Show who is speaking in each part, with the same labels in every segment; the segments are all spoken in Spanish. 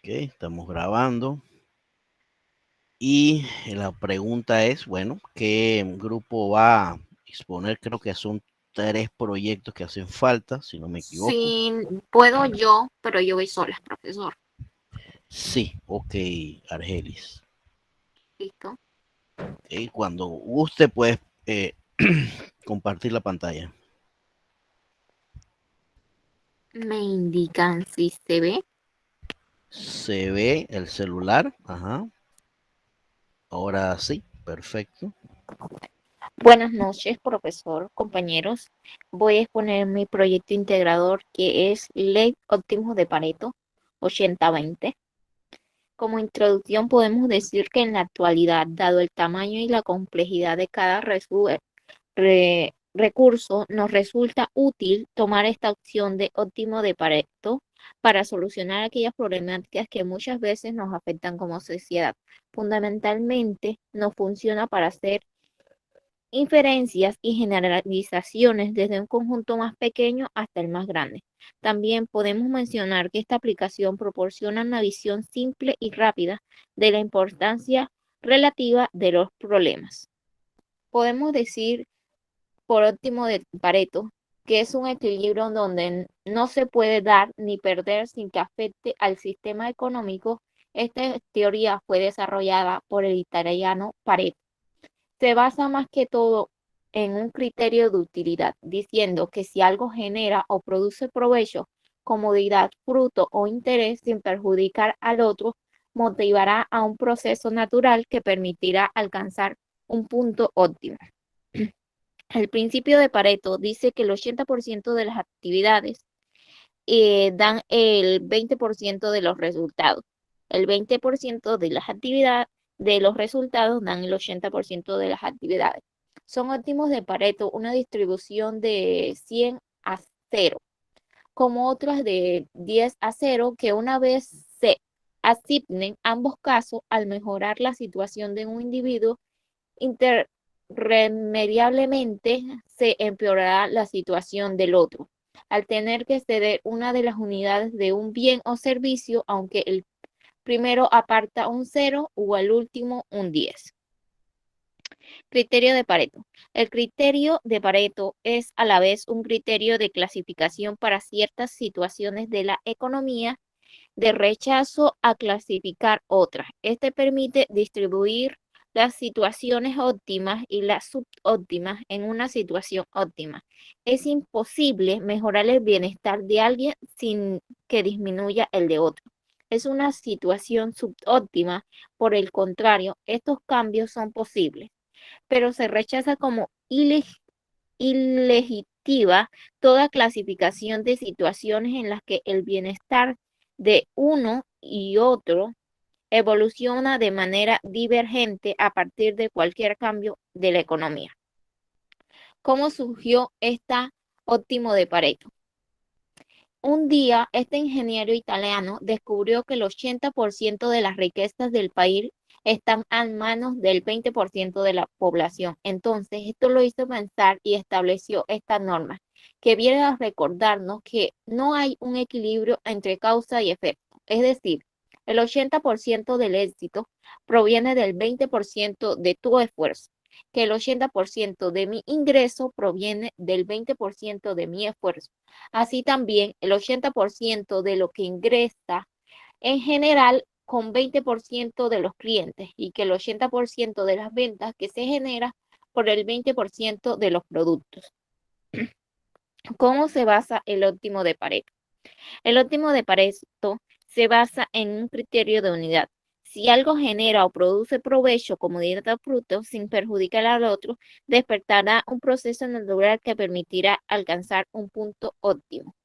Speaker 1: Estamos grabando. Y la pregunta es, bueno, ¿qué grupo va a exponer? Creo que son 3 proyectos que hacen falta, si no me equivoco.
Speaker 2: Sí, puedo yo, pero yo voy sola, profesor.
Speaker 1: Sí, ok, Argelis.
Speaker 2: ¿Listo?
Speaker 1: Ok, cuando guste, puedes compartir la pantalla.
Speaker 2: Me indican si se ve.
Speaker 1: Se ve el celular. Ajá. Ahora sí, perfecto.
Speaker 2: Buenas noches, profesor, compañeros. Voy a exponer mi proyecto integrador que es Ley Óptimos de Pareto 80-20. Como introducción podemos decir que en la actualidad, dado el tamaño y la complejidad de cada recurso, nos resulta útil tomar esta opción de óptimo de Pareto para solucionar aquellas problemáticas que muchas veces nos afectan como sociedad. Fundamentalmente, nos funciona para hacer inferencias y generalizaciones desde un conjunto más pequeño hasta el más grande. También podemos mencionar que esta aplicación proporciona una visión simple y rápida de la importancia relativa de los problemas. Podemos decir por óptimo de Pareto, que es un equilibrio donde no se puede dar ni perder sin que afecte al sistema económico. Esta teoría fue desarrollada por el italiano Pareto. Se basa más que todo en un criterio de utilidad, diciendo que si algo genera o produce provecho, comodidad, fruto o interés sin perjudicar al otro, motivará a un proceso natural que permitirá alcanzar un punto óptimo. El principio de Pareto dice que el 80% de las actividades dan el 20% de los resultados. El 20% de las actividades de los resultados dan el 80% de las actividades. Son óptimos de Pareto, una distribución de 100-0, como otras de 10-0, que una vez se asignen ambos casos al mejorar la situación de un individuo, irremediablemente se empeorará la situación del otro, al tener que ceder una de las unidades de un bien o servicio, aunque el primero aparta un 0 o el último un 10. Criterio de Pareto. El criterio de Pareto es a la vez un criterio de clasificación para ciertas situaciones de la economía, de rechazo a clasificar otras. Este permite distribuir las situaciones óptimas y las subóptimas en una situación óptima. Es imposible mejorar el bienestar de alguien sin que disminuya el de otro. Es una situación subóptima. Por el contrario, estos cambios son posibles, pero se rechaza como ilegítima toda clasificación de situaciones en las que el bienestar de uno y otro evoluciona de manera divergente a partir de cualquier cambio de la economía. ¿Cómo surgió esta óptimo de Pareto? Un día, este ingeniero italiano descubrió que el 80% de las riquezas del país están en manos del 20% de la población. Entonces, esto lo hizo pensar y estableció esta norma, que viene a recordarnos que no hay un equilibrio entre causa y efecto. Es decir, el 80% del éxito proviene del 20% de tu esfuerzo, que el 80% de mi ingreso proviene del 20% de mi esfuerzo. Así también el 80% de lo que ingresa en general con 20% de los clientes, y que el 80% de las ventas que se genera por el 20% de los productos. ¿Cómo se basa el óptimo de Pareto? El óptimo de Pareto se basa en un criterio de unidad. Si algo genera o produce provecho, comodidad o fruto, sin perjudicar al otro, despertará un proceso natural que permitirá alcanzar un punto óptimo.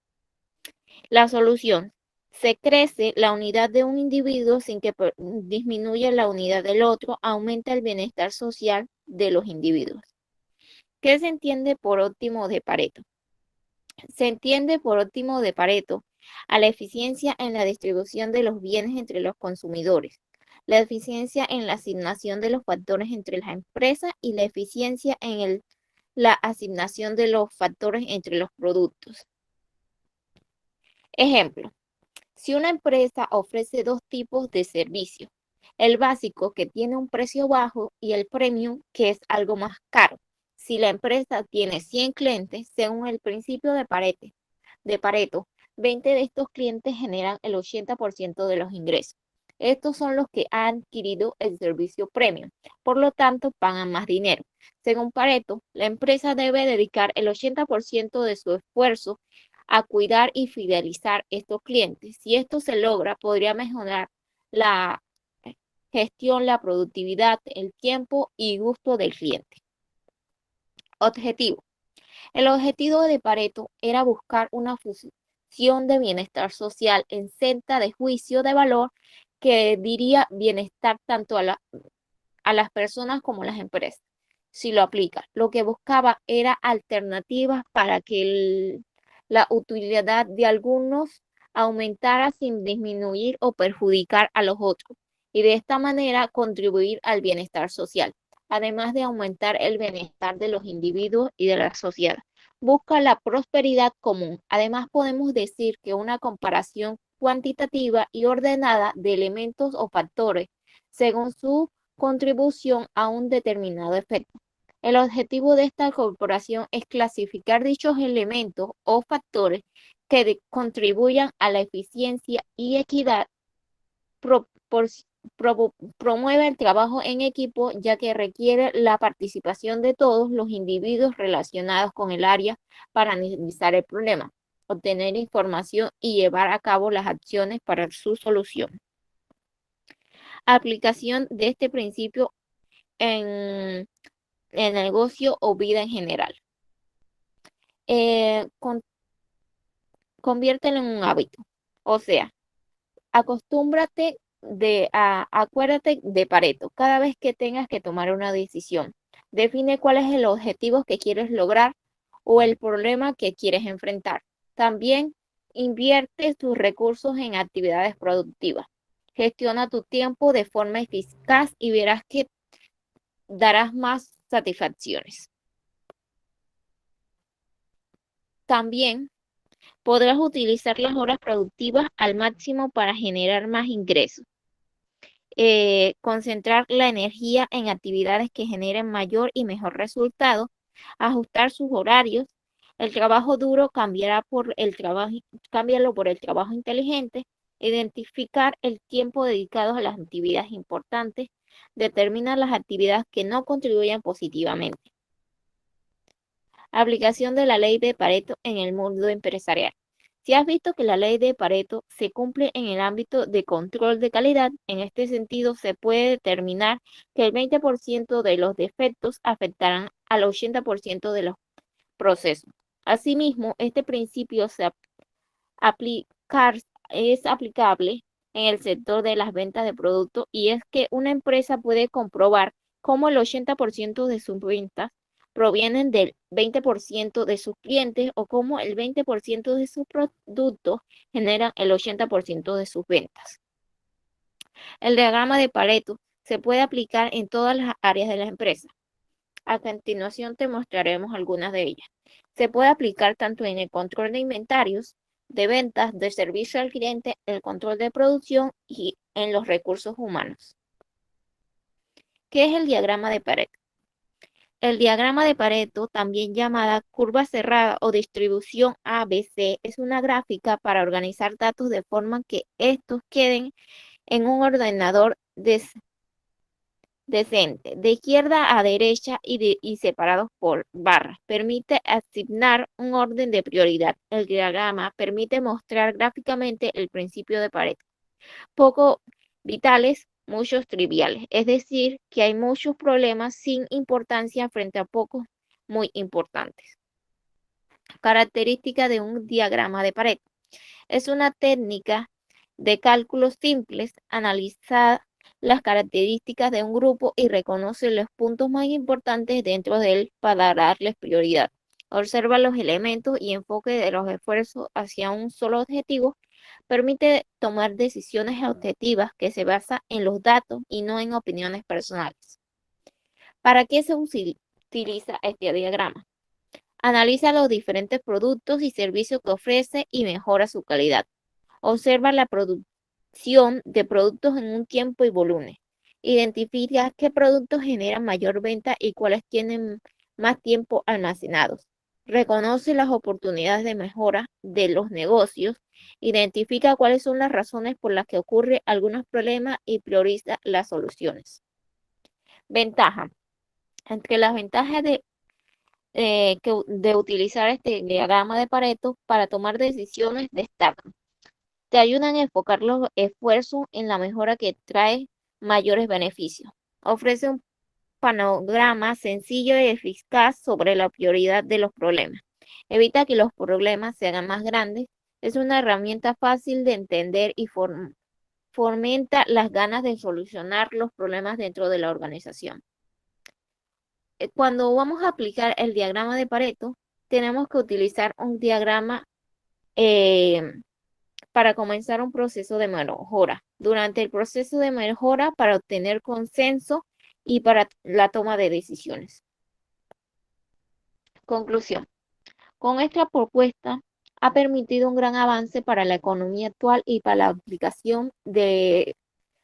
Speaker 2: La solución: se crece la unidad de un individuo sin que disminuya la unidad del otro, aumenta el bienestar social de los individuos. ¿Qué se entiende por óptimo de Pareto? Se entiende por óptimo de Pareto a la eficiencia en la distribución de los bienes entre los consumidores, la eficiencia en la asignación de los factores entre las empresas y la eficiencia en la asignación de los factores entre los productos. Ejemplo: Si una empresa ofrece dos tipos de servicios, el básico que tiene un precio bajo y el premium que es algo más caro. Si la empresa tiene 100 clientes, según el principio de Pareto, 20 de estos clientes generan el 80% de los ingresos. Estos son los que han adquirido el servicio premium, por lo tanto pagan más dinero. Según Pareto, la empresa debe dedicar el 80% de su esfuerzo a cuidar y fidelizar estos clientes. Si esto se logra, podría mejorar la gestión, la productividad, el tiempo y gusto del cliente. Objetivo. El objetivo de Pareto era buscar una fusión de bienestar social en senda de juicio de valor que diría bienestar tanto a las personas como a las empresas. Si lo aplica, lo que buscaba era alternativas para que la utilidad de algunos aumentara sin disminuir o perjudicar a los otros y de esta manera contribuir al bienestar social, además de aumentar el bienestar de los individuos y de la sociedad. Busca la prosperidad común. Además, podemos decir que una comparación cuantitativa y ordenada de elementos o factores según su contribución a un determinado efecto. El objetivo de esta corporación es clasificar dichos elementos o factores que contribuyan a la eficiencia y equidad, promueve el trabajo en equipo, ya que requiere la participación de todos los individuos relacionados con el área para analizar el problema, obtener información y llevar a cabo las acciones para su solución. Aplicación de este principio en el negocio o vida en general. Conviértelo en un hábito. O sea, acuérdate de Pareto. Cada vez que tengas que tomar una decisión, define cuál es el objetivo que quieres lograr o el problema que quieres enfrentar. También invierte tus recursos en actividades productivas. Gestiona tu tiempo de forma eficaz y verás que darás más satisfacciones. También podrás utilizar las horas productivas al máximo para generar más ingresos. Concentrar la energía en actividades que generen mayor y mejor resultado, ajustar sus horarios. El trabajo duro cámbialo por el trabajo inteligente, identificar el tiempo dedicado a las actividades importantes, determinar las actividades que no contribuyan positivamente. Aplicación de la ley de Pareto en el mundo empresarial. Si has visto que la ley de Pareto se cumple en el ámbito de control de calidad, en este sentido se puede determinar que el 20% de los defectos afectarán al 80% de los procesos. Asimismo, este principio es aplicable en el sector de las ventas de productos y es que una empresa puede comprobar cómo el 80% de sus ventas provienen del 20% de sus clientes o cómo el 20% de sus productos generan el 80% de sus ventas. El diagrama de Pareto se puede aplicar en todas las áreas de la empresa. A continuación te mostraremos algunas de ellas. Se puede aplicar tanto en el control de inventarios, de ventas, de servicio al cliente, el control de producción y en los recursos humanos. ¿Qué es el diagrama de Pareto? El diagrama de Pareto, también llamada curva cerrada o distribución ABC, es una gráfica para organizar datos de forma que estos queden en un ordenador decente, de izquierda a derecha y separados por barras. Permite asignar un orden de prioridad. El diagrama permite mostrar gráficamente el principio de Pareto. Poco vitales, muchos triviales. Es decir, que hay muchos problemas sin importancia frente a pocos muy importantes. Característica de un diagrama de Pareto. Es una técnica de cálculos simples, analiza las características de un grupo y reconoce los puntos más importantes dentro de él para darles prioridad. Observa los elementos y enfoque de los esfuerzos hacia un solo objetivo. Permite tomar decisiones objetivas que se basan en los datos y no en opiniones personales. ¿Para qué se utiliza este diagrama? Analiza los diferentes productos y servicios que ofrece y mejora su calidad. Observa la producción de productos en un tiempo y volumen. Identifica qué productos generan mayor venta y cuáles tienen más tiempo almacenados. Reconoce las oportunidades de mejora de los negocios. Identifica cuáles son las razones por las que ocurren algunos problemas y prioriza las soluciones. Ventaja. Entre las ventajas de utilizar este diagrama de Pareto para tomar decisiones destacan. Te ayudan a enfocar los esfuerzos en la mejora que trae mayores beneficios. Ofrece un panorama sencillo y eficaz sobre la prioridad de los problemas. Evita que los problemas se hagan más grandes. Es una herramienta fácil de entender y fomenta las ganas de solucionar los problemas dentro de la organización. Cuando vamos a aplicar el diagrama de Pareto, tenemos que utilizar un diagrama eh, para comenzar un proceso de mejora. Durante el proceso de mejora para obtener consenso y para la toma de decisiones. Conclusión. Con esta propuesta ha permitido un gran avance para la economía actual y para la aplicación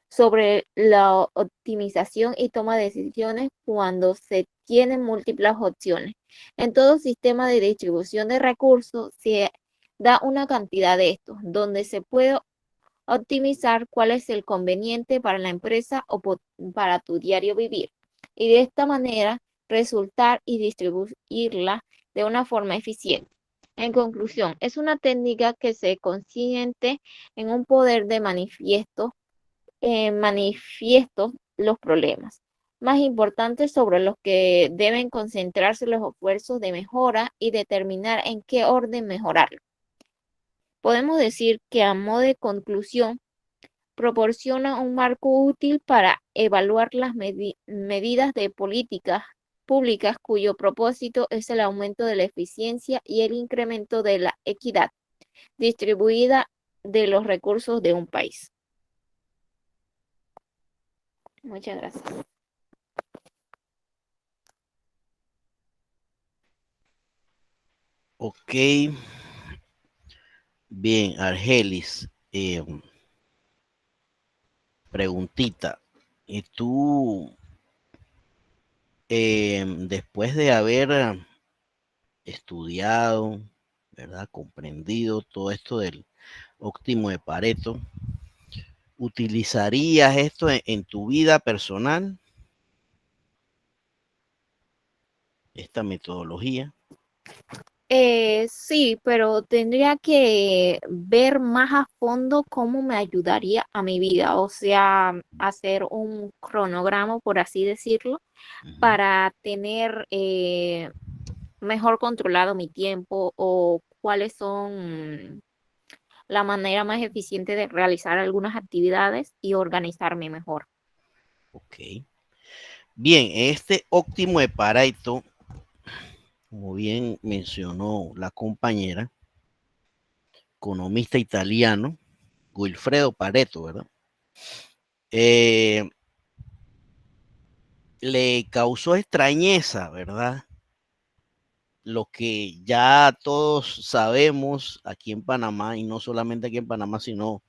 Speaker 2: sobre la optimización y toma de decisiones cuando se tienen múltiples opciones. En todo sistema de distribución de recursos se da una cantidad de estos, donde se puede optimizar cuál es el conveniente para la empresa o para tu diario vivir. Y de esta manera resultar y distribuirla de una forma eficiente. En conclusión, es una técnica que se consciente en un poder de manifiesto los problemas más importantes sobre los que deben concentrarse los esfuerzos de mejora y determinar en qué orden mejorarlo. Podemos decir que a modo de conclusión, proporciona un marco útil para evaluar las medidas de políticas públicas cuyo propósito es el aumento de la eficiencia y el incremento de la equidad distribuida de los recursos de un país. Muchas gracias.
Speaker 1: Ok, bien, Argelis, preguntita. ¿Y tú, después de haber estudiado, ¿verdad? Comprendido todo esto del óptimo de Pareto, ¿utilizarías esto en tu vida personal, esta metodología?
Speaker 2: Sí, pero tendría que ver más a fondo cómo me ayudaría a mi vida, o sea, hacer un cronograma, por así decirlo,
Speaker 1: Ujú.
Speaker 2: para tener mejor controlado mi tiempo o cuáles son la manera más eficiente de realizar algunas actividades y organizarme mejor.
Speaker 1: Ok. Bien, este óptimo de Pareto, como bien mencionó la compañera, economista italiano, Wilfredo Pareto, ¿verdad? Eh, Le causó extrañeza, ¿verdad? Lo que ya todos sabemos aquí en Panamá, y no solamente aquí en Panamá, sino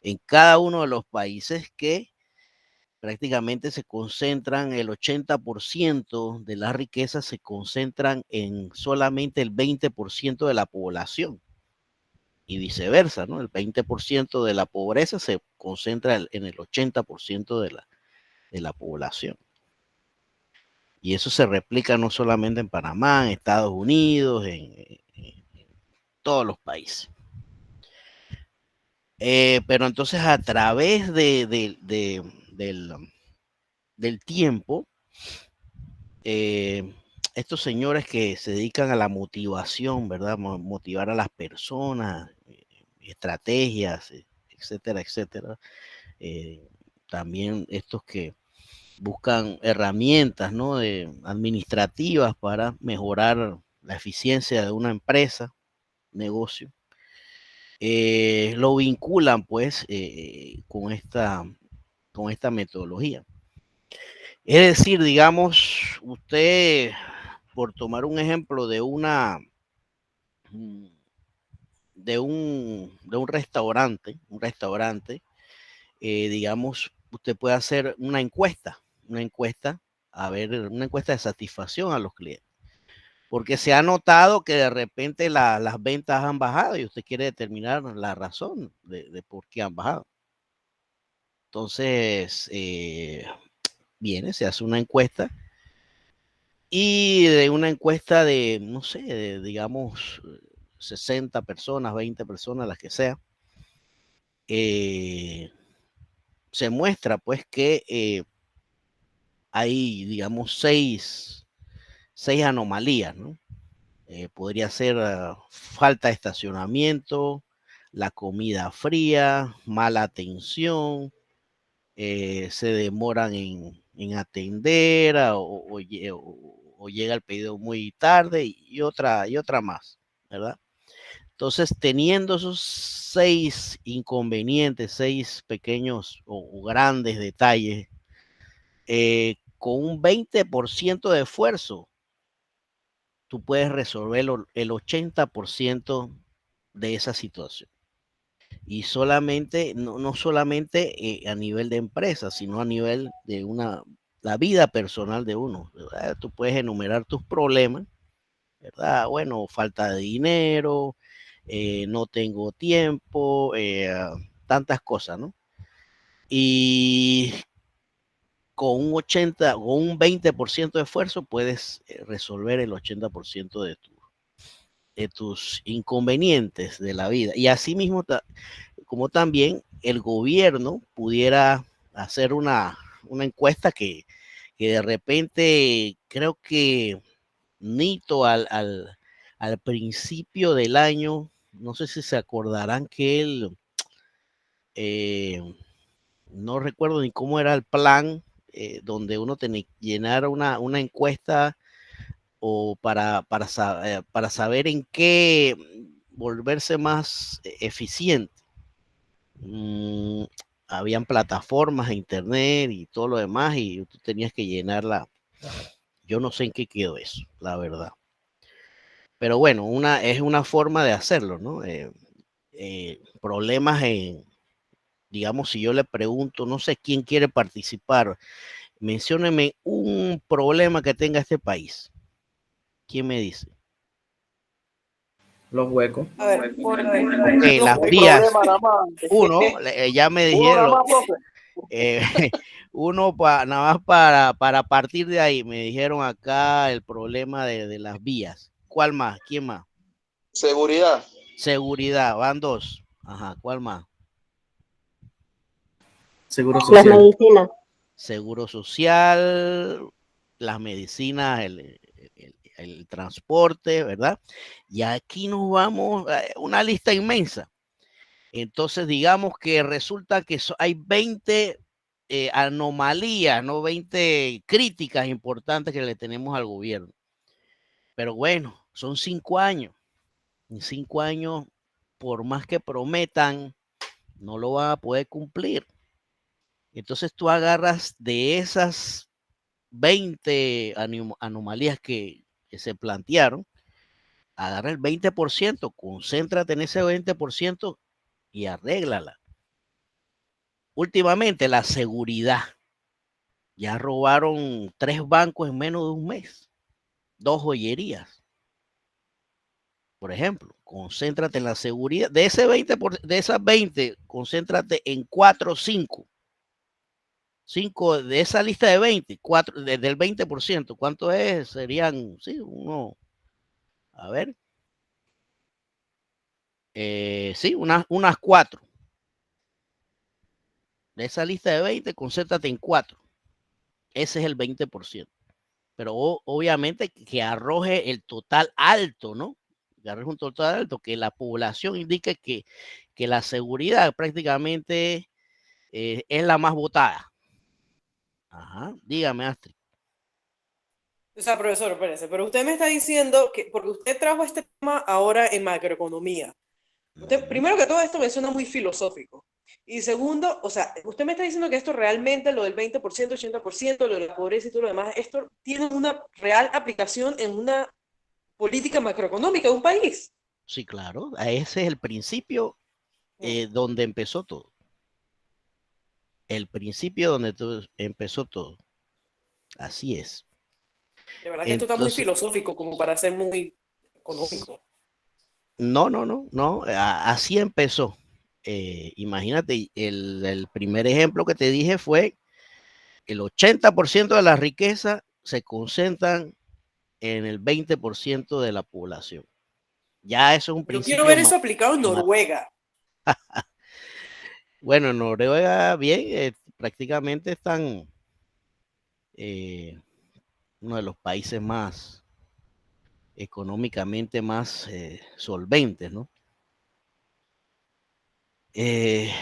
Speaker 1: en cada uno de los países que prácticamente se concentran, el 80% de las riquezas se concentran en solamente el 20% de la población y viceversa, ¿no? El 20% de la pobreza se concentra en el 80% de la población. Y eso se replica no solamente en Panamá, en Estados Unidos, en todos los países. Pero entonces a través del tiempo, eh, estos señores que se dedican a la motivación, ¿verdad? Motivar a las personas, estrategias, etcétera, etcétera. Eh, También estos que buscan herramientas, ¿no? Administrativas para mejorar la eficiencia de una empresa, negocio. Lo vinculan pues con esta metodología. Es decir, digamos, usted, por tomar un ejemplo de un restaurante, digamos, usted puede hacer una encuesta, a ver, una encuesta de satisfacción a los clientes. Porque se ha notado que de repente las ventas han bajado y usted quiere determinar la razón de por qué han bajado. Entonces, viene, se hace una encuesta y de una encuesta de, no sé, digamos, 60 personas, 20 personas, las que sea, se muestra pues que hay, digamos, seis anomalías, ¿no? Podría ser falta de estacionamiento, la comida fría, mala atención, se demoran en atender o llega el pedido muy tarde y otra más, ¿verdad? Entonces, teniendo esos seis inconvenientes, seis pequeños o grandes detalles, con un 20% de esfuerzo, tú puedes resolver el 80% de esa situación. Y solamente, no solamente a nivel de empresa, sino a nivel de la vida personal de uno, ¿verdad? Tú puedes enumerar tus problemas, ¿verdad? Bueno, falta de dinero, no tengo tiempo, tantas cosas, ¿no? Y con un 20% de esfuerzo puedes resolver el 80% de tus inconvenientes de la vida. Y asimismo, como también el gobierno pudiera hacer una encuesta que de repente creo que Nito al principio del año, no sé si se acordarán que él, eh, no recuerdo ni cómo era el plan, donde uno tenía que llenar una encuesta o para saber en qué volverse más eficiente. Mm, habían plataformas de internet y todo lo demás y tú tenías que llenarla. Yo no sé en qué quedó eso, la verdad. Pero bueno, es una forma de hacerlo, ¿no? Problemas digamos, si yo le pregunto, no sé quién quiere participar, mencióneme un problema que tenga este país. ¿Quién me dice?
Speaker 3: Los huecos.
Speaker 4: A ver, por
Speaker 1: Ok, las
Speaker 5: El
Speaker 1: vías.
Speaker 5: problema nada más.
Speaker 1: Ya me
Speaker 5: Uno nada
Speaker 1: dijeron,
Speaker 5: más, profe.
Speaker 1: eh, nada más para partir de ahí, me dijeron acá el problema de las vías. ¿Cuál más? ¿Quién más?
Speaker 5: Seguridad.
Speaker 1: Seguridad, van dos. Ajá, ¿cuál más?
Speaker 3: Seguro
Speaker 6: Las
Speaker 3: social.
Speaker 6: medicinas.
Speaker 1: Seguro social, las medicinas, el transporte, ¿verdad? Y aquí nos vamos, una lista inmensa. Entonces, digamos que resulta que hay 20 anomalías, ¿no? 20 críticas importantes que le tenemos al gobierno. Pero bueno, son 5 años. En 5 años, por más que prometan, no lo van a poder cumplir. Entonces tú agarras de esas 20 anomalías que se plantearon, agarra el 20%, concéntrate en ese 20% y arréglala. Últimamente, la seguridad. Ya robaron 3 bancos en menos de un mes, 2 joyerías. Por ejemplo, concéntrate en la seguridad. De esas 20, concéntrate en 4 o 5. 5 de esa lista de 20, 4 del 20%. ¿Cuánto es? Serían, sí, a ver, sí, unas 4. De esa lista de 20, concéntrate en 4. Ese es el 20%. Pero obviamente que arroje el total alto, ¿no? Que arroje un total alto, que la población indique que la seguridad prácticamente es la más votada. Ajá, dígame, Astrid.
Speaker 4: O sea, profesor, espérese, pero usted me está diciendo que, porque usted trajo este tema ahora en macroeconomía. Usted, primero que todo, esto me suena muy filosófico. Y segundo, o sea, usted me está diciendo que esto realmente, lo del 20%, 80%, lo de la pobreza y todo lo demás, esto tiene una real aplicación en una política macroeconómica de un país.
Speaker 1: Sí, claro. Ese es el principio donde empezó todo. El principio donde empezó todo. Así es.
Speaker 4: De verdad que esto está muy
Speaker 1: Entonces,
Speaker 4: filosófico como para ser muy económico.
Speaker 1: no, así empezó. Imagínate, el primer ejemplo que te dije fue el 80% de la riqueza se concentran en el 20% de la población. Ya eso es un
Speaker 4: Yo quiero
Speaker 1: principio
Speaker 4: ver eso aplicado en Noruega.
Speaker 1: bueno, en Noruega, bien, prácticamente están uno de los países más económicamente más solventes, ¿no? Eh,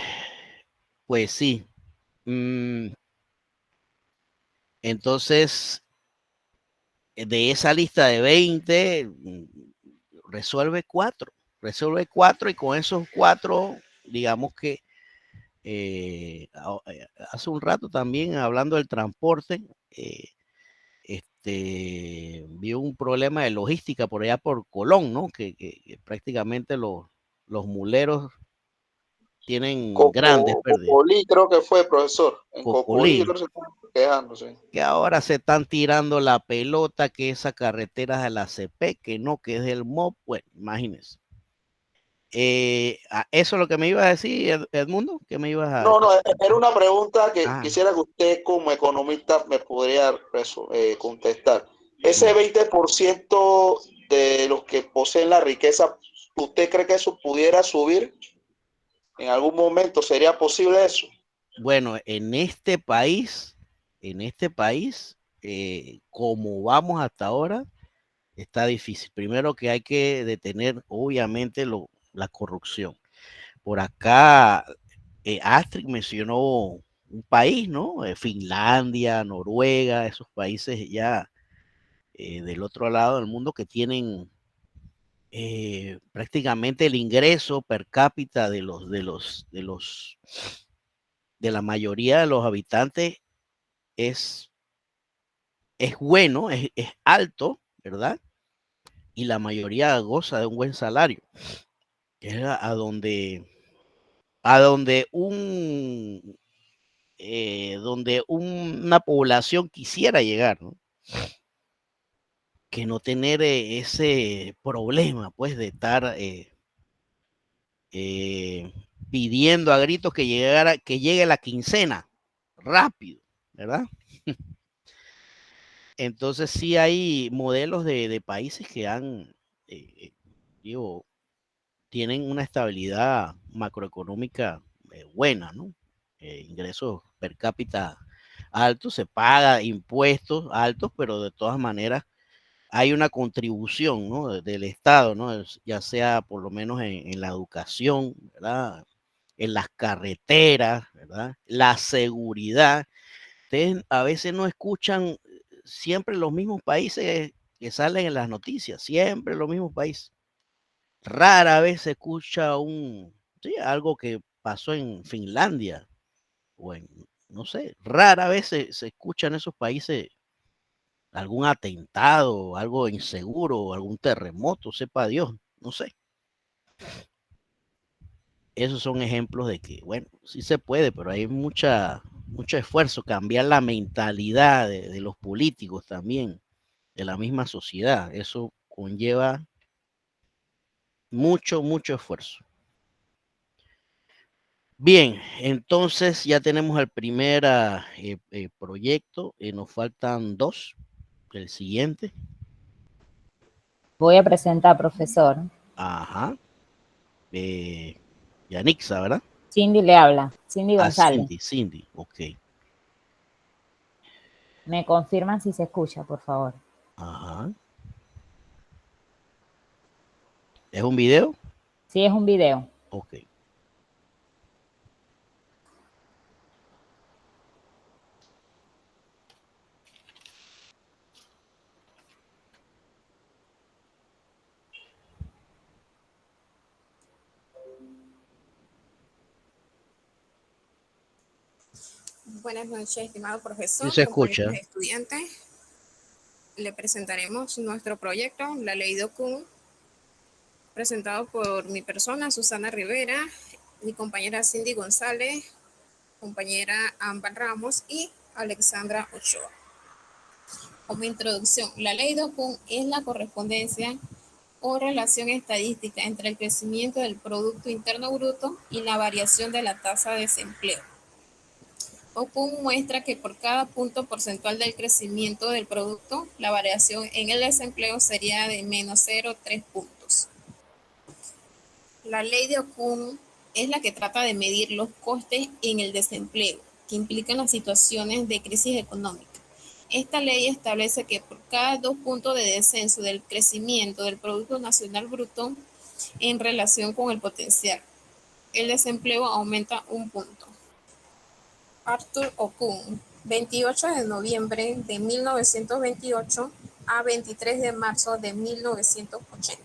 Speaker 1: pues sí. Mm, entonces, de esa lista de 20, resuelve cuatro y con esos cuatro, digamos que hace un rato también hablando del transporte, vio un problema de logística por allá por Colón, ¿no? Que prácticamente los muleros tienen grandes pérdidas.
Speaker 3: Cocolí creo que fue, profesor. En Cocolí
Speaker 1: Cocolí,
Speaker 3: creo que se están quejando, sí.
Speaker 1: que ahora se están tirando la pelota, que esa carretera es de la CP, que no, que es del MOP, bueno, imagínense. Eso es lo que me ibas a decir, Edmundo, ¿qué me ibas a...
Speaker 3: No, era una pregunta que
Speaker 1: Ah,
Speaker 3: quisiera que usted como economista me podría contestar. Ese
Speaker 1: bien.
Speaker 3: 20% de los que poseen la riqueza, ¿usted cree que eso pudiera subir? ¿En algún momento sería posible eso?
Speaker 1: Bueno, en este país, como vamos hasta ahora, está difícil. Primero que hay que detener, obviamente, la corrupción. Por acá, Astrid mencionó un país, ¿no? Finlandia, Noruega, esos países ya del otro lado del mundo que tienen prácticamente el ingreso per cápita de la mayoría de los habitantes es, es bueno, es alto, ¿verdad? Y la mayoría goza de un buen salario, que es a donde donde una población quisiera llegar, ¿no? Que no tener ese problema, pues, de estar eh, pidiendo a gritos que llegue la quincena rápido, ¿verdad? Entonces sí hay modelos de países que eh, digo, tienen una estabilidad macroeconómica buena, ¿no? Ingresos per cápita altos, se paga impuestos altos, pero de todas maneras hay una contribución, ¿no? Del Estado, ¿no? Ya sea por lo menos en la educación, ¿verdad? En las carreteras, ¿verdad? La seguridad. Ustedes a veces no escuchan siempre los mismos países que salen en las noticias, siempre los mismos países. Rara vez se escucha sí, algo que pasó en Finlandia o no sé, rara vez se escucha en esos países algún atentado, algo inseguro, algún terremoto, sepa Dios, no sé. Esos son ejemplos de que, bueno, sí se puede, pero hay mucho esfuerzo, cambiar la mentalidad de los políticos también, de la misma sociedad. Eso conlleva mucho esfuerzo. Bien, entonces ya tenemos el primer proyecto, nos faltan dos, el siguiente.
Speaker 5: Voy a presentar, profesor.
Speaker 1: Ajá. Yanixa, ¿verdad?
Speaker 5: Cindy le habla, Cindy
Speaker 1: Ah,
Speaker 5: González.
Speaker 1: Cindy, ok.
Speaker 5: Me confirman si se escucha, por favor.
Speaker 1: Ajá. ¿Es un video?
Speaker 5: Sí, es un video.
Speaker 1: Ok.
Speaker 6: Buenas noches, estimado
Speaker 1: Sí
Speaker 6: profesor,
Speaker 1: se
Speaker 6: compañeros
Speaker 1: escucha.
Speaker 6: estudiantes. Le presentaremos nuestro proyecto, la ley DOCUN, presentado por mi persona, Susana Rivera, mi compañera Cindy González, compañera Ámbar Ramos y Alexandra Ochoa. Como introducción, la ley de Okun es la correspondencia o relación estadística entre el crecimiento del Producto Interno Bruto y la variación de la tasa de desempleo. Okun muestra que por cada punto porcentual del crecimiento del producto, la variación en el desempleo sería de menos 0,3 puntos. La ley de Okun es la que trata de medir los costes en el desempleo, que implican las situaciones de crisis económica. Esta ley establece que por cada 2 puntos de descenso del crecimiento del Producto Nacional Bruto en relación con el potencial, el desempleo aumenta 1 punto. Arthur Okun, 28 de noviembre de 1928 a 23 de marzo de 1980.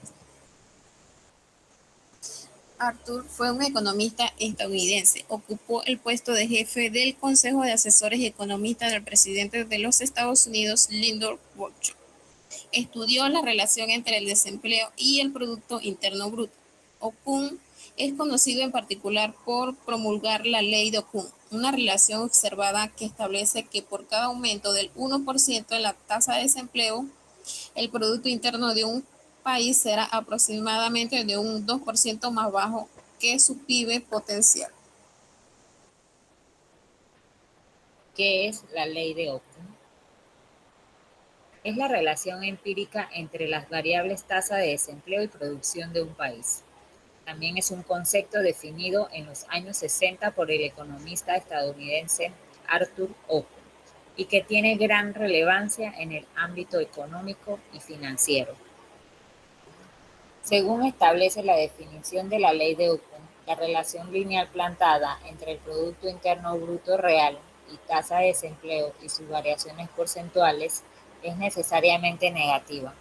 Speaker 6: Arthur fue un economista estadounidense. Ocupó el puesto de jefe del Consejo de Asesores Economistas del presidente de los Estados Unidos, Lyndon Johnson. Estudió la relación entre el desempleo y el Producto Interno Bruto. Okun es conocido en particular por promulgar la ley de Okun, una relación observada que establece que por cada aumento del 1% en la tasa de desempleo, el Producto Interno de un país será aproximadamente de un 2% más bajo que su PIB potencial.
Speaker 5: ¿Qué es la ley de Okun? Es la relación empírica entre las variables tasa de desempleo y producción de un país. También es un concepto definido en los años 60 por el economista estadounidense Arthur Okun y que tiene gran relevancia en el ámbito económico y financiero. Según establece la definición de la ley de Okun, la relación lineal plantada entre el Producto Interno Bruto real y tasa de desempleo y sus variaciones porcentuales es necesariamente negativa.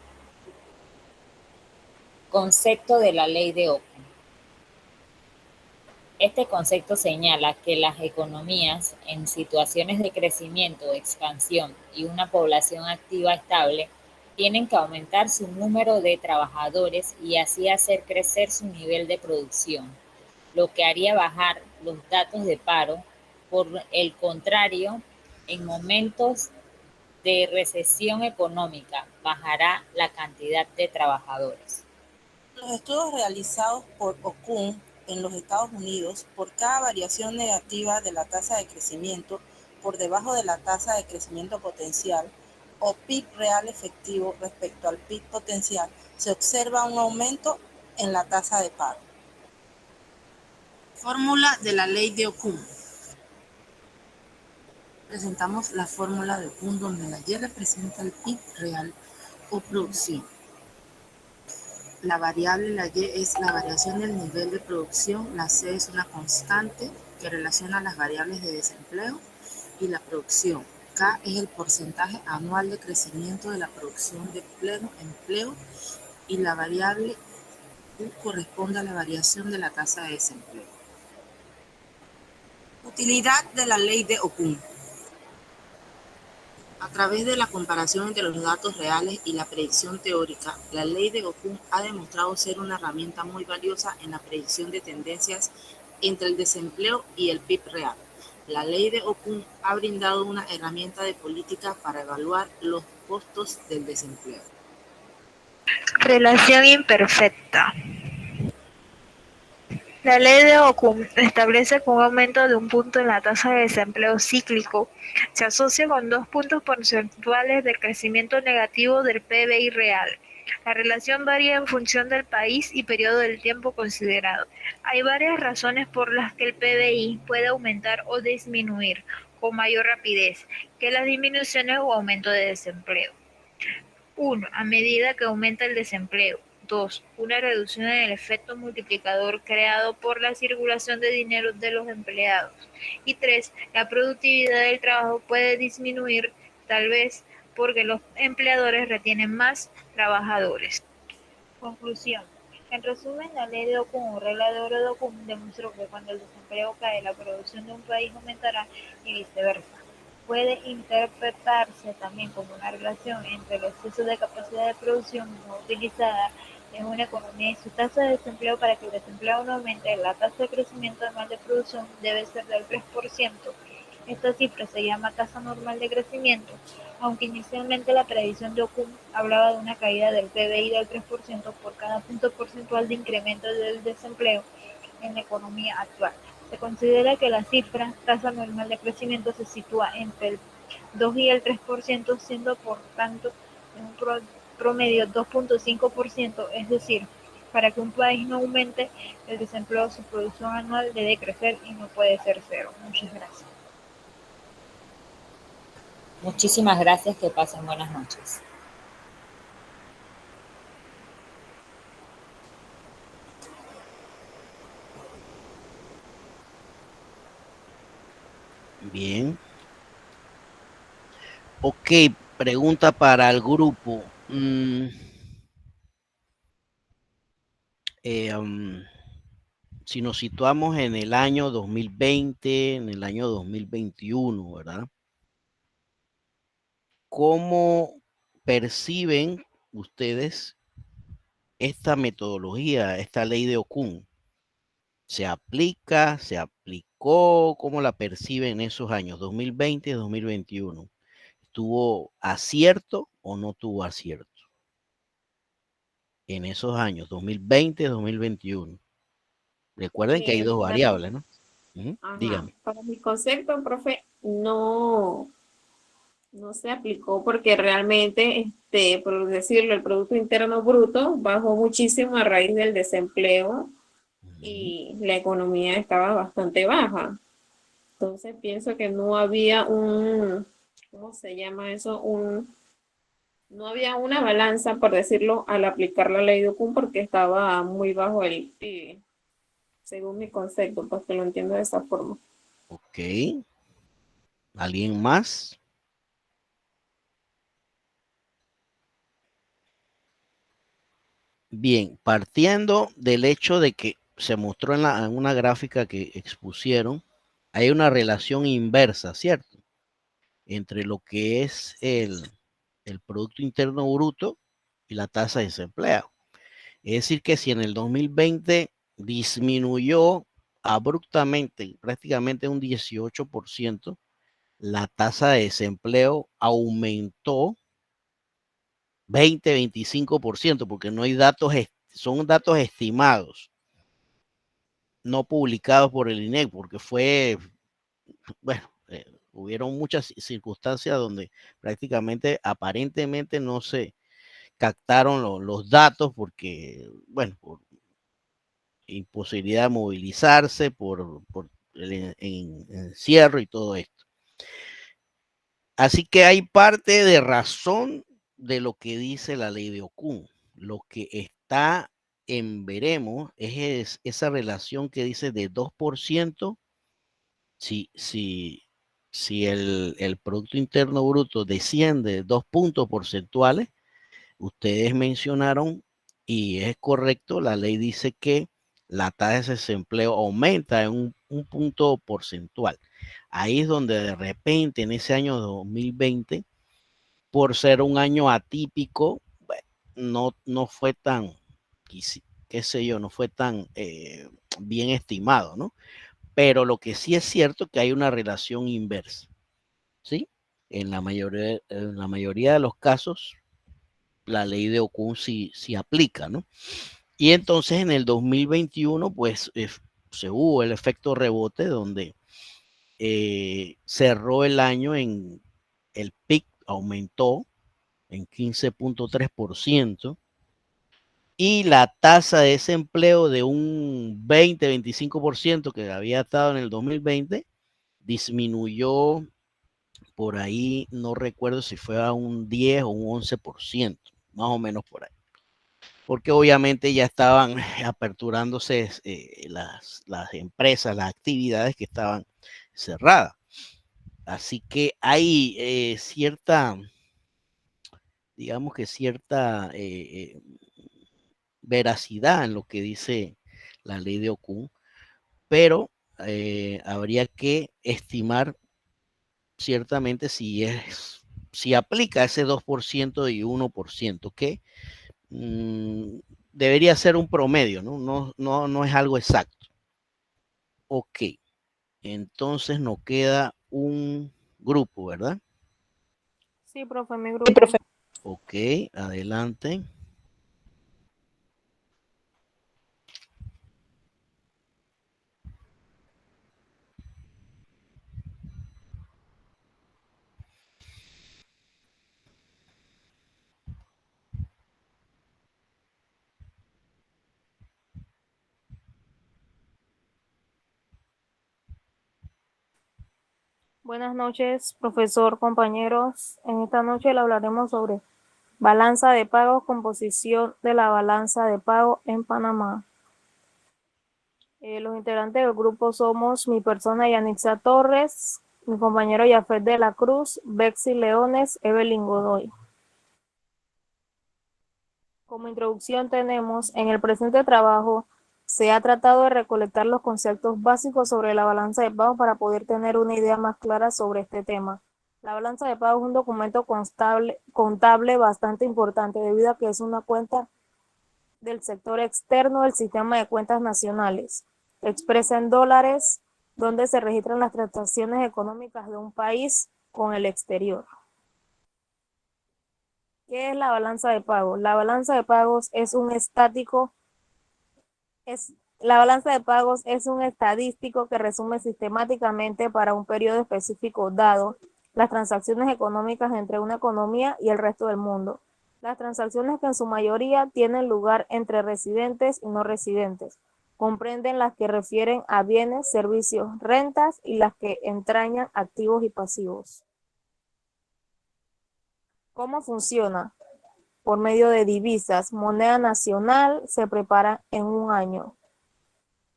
Speaker 5: Concepto de la ley de Okun. Este concepto señala que las economías en situaciones de crecimiento, expansión y una población activa estable tienen que aumentar su número de trabajadores y así hacer crecer su nivel de producción, lo que haría bajar los datos de paro. Por el contrario, en momentos de recesión económica bajará la cantidad de trabajadores.
Speaker 7: Los estudios realizados por Okun en los Estados Unidos, por cada variación negativa de la tasa de crecimiento por debajo de la tasa de crecimiento potencial o PIB real efectivo respecto al PIB potencial, se observa un aumento en la tasa de paro. Fórmula de la ley de Okun. Presentamos la fórmula de Okun donde la Y representa el PIB real o producción. La variable, la Y, es la variación del nivel de producción, la C es una constante que relaciona las variables de desempleo y la producción. K es el porcentaje anual de crecimiento de la producción de empleo y la variable U corresponde a la variación de la tasa de desempleo. Utilidad de la ley de Okun. A través de la comparación entre los datos reales y la predicción teórica, la ley de Okun ha demostrado ser una herramienta muy valiosa en la predicción de tendencias entre el desempleo y el PIB real. La ley de Okun ha brindado una herramienta de política para evaluar los costos del desempleo.
Speaker 8: Relación imperfecta. La ley de Okun establece que un aumento de 1 punto en la tasa de desempleo cíclico se asocia con 2 puntos porcentuales de crecimiento negativo del PBI real. La relación varía en función del país y periodo del tiempo considerado. Hay varias razones por las que el PBI puede aumentar o disminuir con mayor rapidez que las disminuciones o aumento de desempleo. 1. A medida que aumenta el desempleo. 2. Una reducción en el efecto multiplicador creado por la circulación de dinero de los empleados. Y 3. La productividad del trabajo puede disminuir, tal vez porque los empleadores retienen más trabajadores. Conclusión. En resumen, la ley de Okun o regla de oro de Okun demostró que cuando el desempleo cae, la producción de un país aumentará y viceversa. Puede interpretarse también como una relación entre el exceso de capacidad de producción no utilizada en una economía y su tasa de desempleo. Para que el desempleo no aumente, la tasa de crecimiento anual de producción debe ser del 3%. Esta cifra se llama tasa normal de crecimiento, aunque inicialmente la previsión de Okun hablaba de una caída del PBI del 3% por cada punto porcentual de incremento del desempleo en la economía actual. Se considera que la cifra tasa normal de crecimiento se sitúa entre el 2 y el 3%, siendo por tanto en un promedio 2.5%, es decir, para que un país no aumente el desempleo, su producción anual debe crecer y no puede ser cero. Muchas gracias.
Speaker 5: Muchísimas gracias, que pasen buenas noches.
Speaker 1: Bien. Ok, pregunta para el grupo. Si nos situamos en el año 2020, en el año 2021, ¿verdad? ¿Cómo perciben ustedes esta metodología, esta ley de Okun? ¿Se aplica? ¿Se aplicó? ¿Cómo la perciben en esos años, 2020 y 2021? ¿Tuvo acierto o no tuvo acierto? En esos años, 2020 y 2021. Recuerden que hay dos variables, ¿no? Dígame.
Speaker 9: Para mi concepto, profe, no se aplicó porque realmente, por decirlo, el Producto Interno Bruto bajó muchísimo a raíz del desempleo y la economía estaba bastante baja. Entonces pienso que no había ¿cómo se llama eso? No había una balanza, por decirlo, al aplicar la ley de Okun porque estaba muy bajo el PIB, según mi concepto, pues que lo entiendo de esa forma.
Speaker 1: Ok. ¿Alguien más? Bien, partiendo del hecho de que se mostró en una gráfica que expusieron, hay una relación inversa, ¿cierto? Entre lo que es el Producto Interno Bruto y la tasa de desempleo. Es decir, que si en el 2020 disminuyó abruptamente, prácticamente un 18%, la tasa de desempleo aumentó 20-25%, porque no hay datos, son datos estimados, no publicados por el INEC, porque fue, bueno, hubieron muchas circunstancias donde prácticamente, aparentemente no se captaron los datos porque, bueno, por imposibilidad de movilizarse, por el encierro y todo esto. Así que hay parte de razón de lo que dice la ley de Okun. Lo que está en veremos es esa relación que dice de 2%. Si el Producto Interno Bruto desciende 2 puntos porcentuales, ustedes mencionaron, y es correcto, la ley dice que la tasa de desempleo aumenta en un punto porcentual. Ahí es donde de repente en ese año 2020, por ser un año atípico, bueno, no fue tan, qué sé yo, no fue tan bien estimado, ¿no? Pero lo que sí es cierto es que hay una relación inversa, ¿sí? En la mayoría de los casos, la ley de Okun sí aplica, ¿no? Y entonces en el 2021, pues se hubo el efecto rebote donde cerró el año en el PIB, aumentó en 15.3%, y la tasa de desempleo de un 20-25% que había estado en el 2020 disminuyó por ahí, no recuerdo si fue a un 10 o un 11%, más o menos por ahí. Porque obviamente ya estaban aperturándose las empresas, las actividades que estaban cerradas. Así que hay cierta, digamos que cierta veracidad en lo que dice la ley de Okun, pero habría que estimar ciertamente si aplica ese 2% y 1%, que debería ser un promedio, ¿no? No es algo exacto. Ok, entonces nos queda un grupo, ¿verdad?
Speaker 8: Sí, profe, mi grupo.
Speaker 1: Ok, adelante.
Speaker 8: Buenas noches, profesor, compañeros. En esta noche le hablaremos sobre balanza de pagos, composición de la balanza de pago en Panamá. Los integrantes del grupo somos mi persona Yanixa Torres, mi compañero Yafet de la Cruz, Bexy Leones, Evelyn Godoy. Como introducción tenemos, en el presente trabajo se ha tratado de recolectar los conceptos básicos sobre la balanza de pagos para poder tener una idea más clara sobre este tema. La balanza de pagos es un documento contable bastante importante debido a que es una cuenta del sector externo del sistema de cuentas nacionales. Expresa en dólares, donde se registran las transacciones económicas de un país con el exterior. ¿Qué es la balanza de pagos? La balanza de pagos es un estadístico que resume sistemáticamente para un periodo específico dado las transacciones económicas entre una economía y el resto del mundo. Las transacciones que en su mayoría tienen lugar entre residentes y no residentes. Comprenden las que refieren a bienes, servicios, rentas y las que entrañan activos y pasivos. ¿Cómo funciona? Por medio de divisas, moneda nacional, se prepara en un año.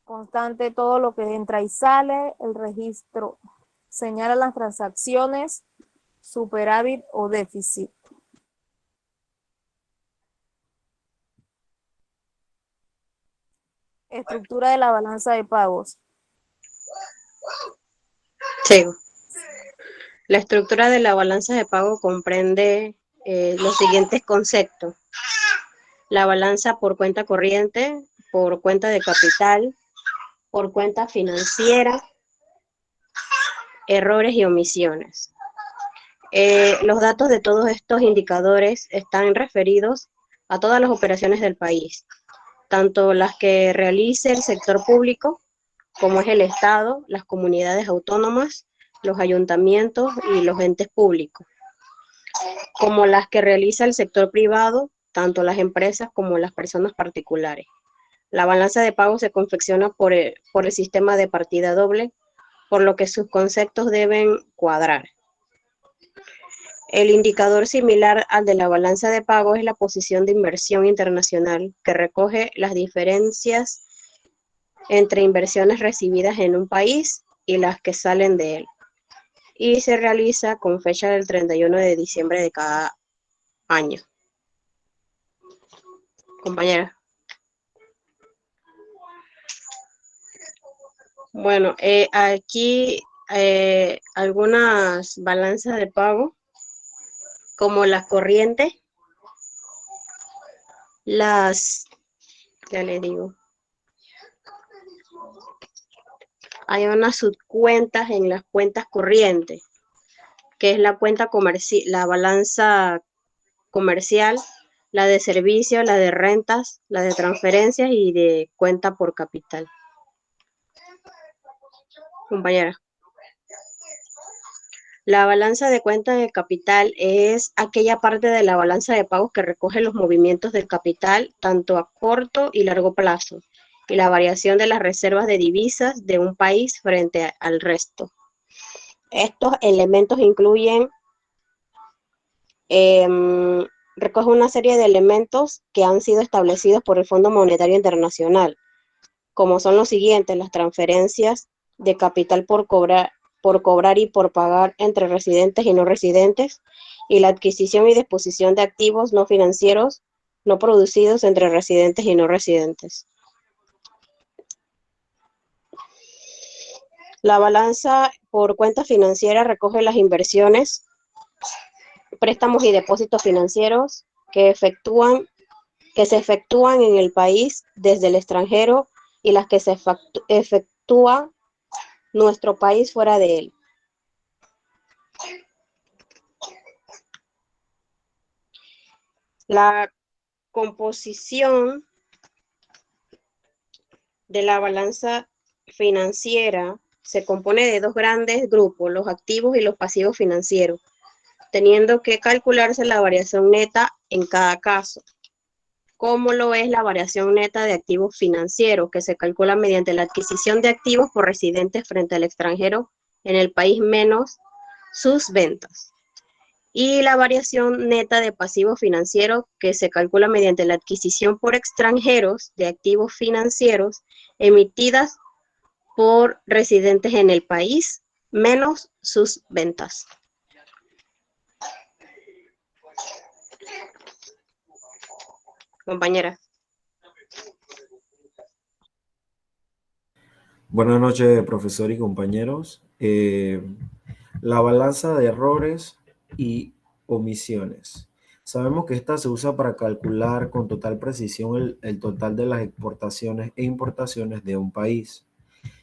Speaker 8: Constante todo lo que entra y sale, el registro señala las transacciones, superávit o déficit. Estructura de la balanza de pagos.
Speaker 10: Sí. La estructura de la balanza de pago comprende los siguientes conceptos. La balanza por cuenta corriente, por cuenta de capital, por cuenta financiera, errores y omisiones. Los datos de todos estos indicadores están referidos a todas las operaciones del país, tanto las que realice el sector público, como es el Estado, las comunidades autónomas, los ayuntamientos y los entes públicos, como las que realiza el sector privado, tanto las empresas como las personas particulares. La balanza de pago se confecciona por el sistema de partida doble, por lo que sus conceptos deben cuadrar. El indicador similar al de la balanza de pago es la posición de inversión internacional, que recoge las diferencias entre inversiones recibidas en un país y las que salen de él, y se realiza con fecha del 31 de diciembre de cada año. Compañera. Bueno, aquí algunas balanzas de pago, como las corrientes, ya le digo, hay unas subcuentas en las cuentas corrientes, que es la cuenta comercial, la balanza comercial, la de servicios, la de rentas, la de transferencias y de cuenta por capital. Compañera. La balanza de cuenta de capital es aquella parte de la balanza de pagos que recoge los movimientos del capital, tanto a corto y largo plazo, y la variación de las reservas de divisas de un país frente al resto. Estos elementos incluyen, recoge una serie de elementos que han sido establecidos por el Fondo Monetario Internacional, como son los siguientes: las transferencias de capital por cobrar y por pagar entre residentes y no residentes, y la adquisición y disposición de activos no financieros no producidos entre residentes y no residentes. La balanza por cuenta financiera recoge las inversiones, préstamos y depósitos financieros que efectúan que se efectúan en el país desde el extranjero y las que se efectúa nuestro país fuera de él. La composición de la balanza financiera se compone de dos grandes grupos, los activos y los pasivos financieros, teniendo que calcularse la variación neta en cada caso, como lo es la variación neta de activos financieros, que se calcula mediante la adquisición de activos por residentes frente al extranjero en el país menos sus ventas. Y la variación neta de pasivos financieros, que se calcula mediante la adquisición por extranjeros de activos financieros emitidas por residentes en el país, menos sus ventas. Compañera.
Speaker 11: Buenas noches, profesor y compañeros. La balanza de errores y omisiones. Sabemos que esta se usa para calcular con total precisión el total de las exportaciones e importaciones de un país.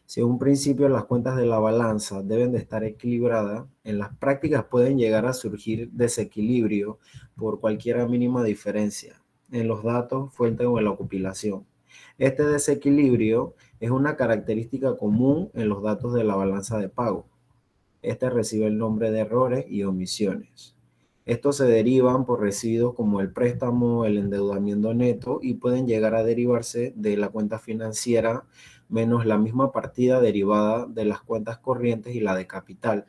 Speaker 11: Si en un principio las cuentas de la balanza deben de estar equilibradas, en las prácticas pueden llegar a surgir desequilibrio por cualquier mínima diferencia en los datos, fuente o en la compilación. Este desequilibrio es una característica común en los datos de la balanza de pago. Este recibe el nombre de errores y omisiones. Estos se derivan por residuos como el préstamo, el endeudamiento neto y pueden llegar a derivarse de la cuenta financiera menos la misma partida derivada de las cuentas corrientes y la de capital.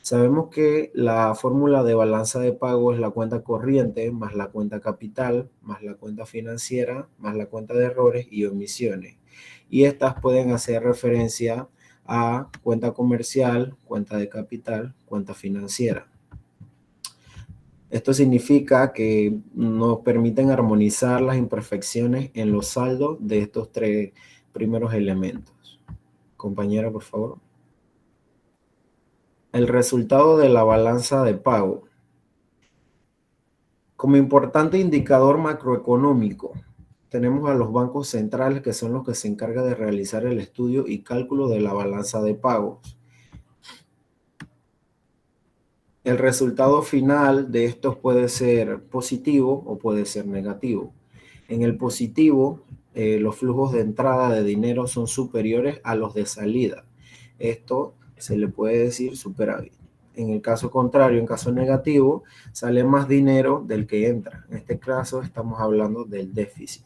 Speaker 11: Sabemos que la fórmula de balanza de pago es la cuenta corriente más la cuenta capital más la cuenta financiera más la cuenta de errores y omisiones. Y estas pueden hacer referencia a cuenta comercial, cuenta de capital, cuenta financiera. Esto significa que nos permiten armonizar las imperfecciones en los saldos de estos tres primeros elementos. Compañera, por favor. El resultado de la balanza de pago. Como importante indicador macroeconómico, tenemos a los bancos centrales, que son los que se encargan de realizar el estudio y cálculo de la balanza de pagos. El resultado final de estos puede ser positivo o puede ser negativo. En el positivo, los flujos de entrada de dinero son superiores a los de salida. Esto se le puede decir superávit. En el caso contrario, en caso negativo, sale más dinero del que entra. En este caso estamos hablando del déficit.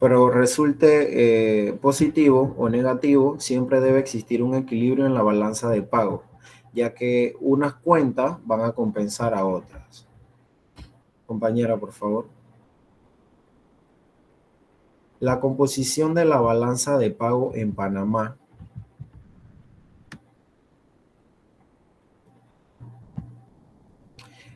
Speaker 11: Pero resulte positivo o negativo, siempre debe existir un equilibrio en la balanza de pago, ya que unas cuentas van a compensar a otras. Compañera, por favor. La composición de la balanza de pago en Panamá.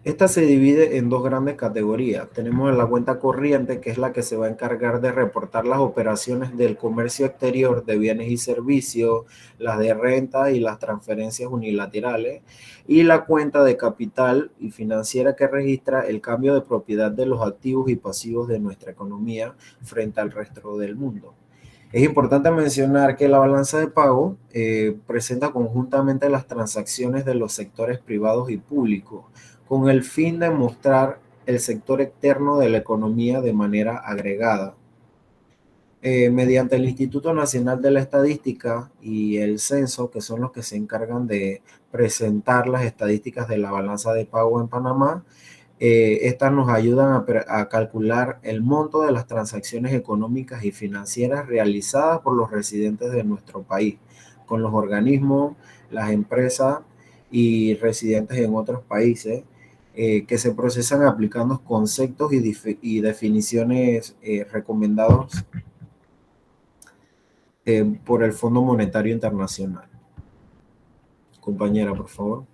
Speaker 11: Esta se divide en dos grandes categorías. Tenemos la cuenta corriente, que es la que se va a encargar de reportar las operaciones del comercio exterior de bienes y servicios, las de renta y las transferencias unilaterales, y la cuenta de capital y financiera, que registra el cambio de propiedad de los activos y pasivos de nuestra economía frente al resto del mundo. Es importante mencionar que la balanza de pago presenta conjuntamente las transacciones de los sectores privados y públicos, con el fin de mostrar el sector externo de la economía de manera agregada. Mediante el Instituto Nacional de la Estadística y el Censo, que son los que se encargan de presentar las estadísticas de la balanza de pago en Panamá, estas nos ayudan a calcular el monto de las transacciones económicas y financieras realizadas por los residentes de nuestro país, con los organismos, las empresas y residentes en otros países, que se procesan aplicando conceptos y definiciones recomendados por el Fondo Monetario Internacional. Compañera, por favor.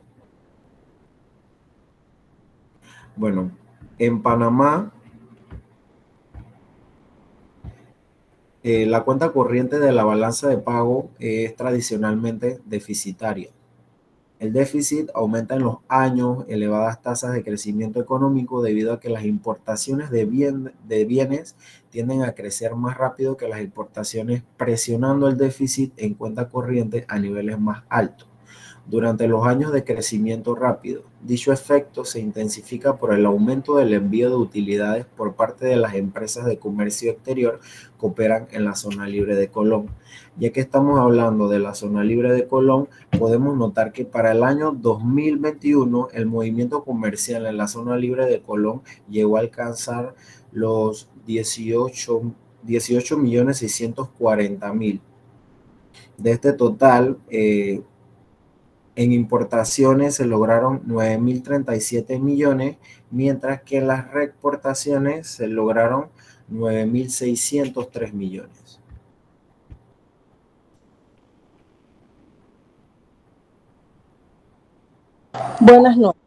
Speaker 11: Bueno, en Panamá, la cuenta corriente de la balanza de pago es tradicionalmente deficitaria. El déficit aumenta en los años, elevadas tasas de crecimiento económico debido a que las importaciones de bienes tienden a crecer más rápido que las exportaciones, presionando el déficit en cuenta corriente a niveles más altos. Durante los años de crecimiento rápido, dicho efecto se intensifica por el aumento del envío de utilidades por parte de las empresas de comercio exterior que operan en la zona libre de Colón. Ya que estamos hablando de la zona libre de Colón, podemos notar que para el año 2021 el movimiento comercial en la zona libre de Colón llegó a alcanzar los 18.640.000. De este total, en importaciones se lograron 9.037 millones, mientras que en las reexportaciones se lograron 9.603 millones.
Speaker 12: Buenas noches.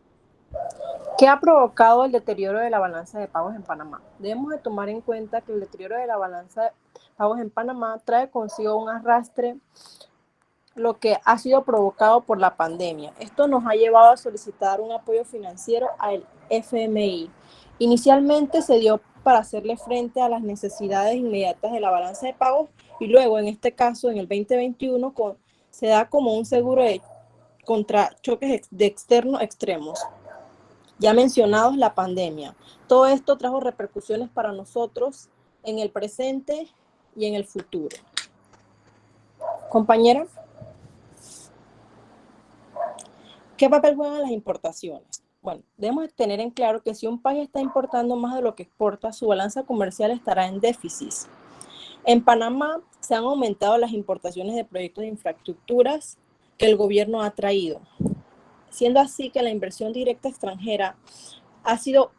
Speaker 12: ¿Qué ha provocado el deterioro de la balanza de pagos en Panamá? Debemos de tomar en cuenta que el deterioro de la balanza de pagos en Panamá trae consigo un arrastre, lo que ha sido provocado por la pandemia. Esto nos ha llevado a solicitar un apoyo financiero al FMI. Inicialmente se dio para hacerle frente a las necesidades inmediatas de la balanza de pagos y luego, en este caso, en el 2021, se da como un seguro contra choques de extremos. Ya mencionados, la pandemia. Todo esto trajo repercusiones para nosotros en el presente y en el futuro. Compañera, ¿qué papel juegan las importaciones? Bueno, debemos tener en claro que si un país está importando más de lo que exporta, su balanza comercial estará en déficit. En Panamá se han aumentado las importaciones de proyectos de infraestructuras que el gobierno ha traído, siendo así que la inversión directa extranjera ha sido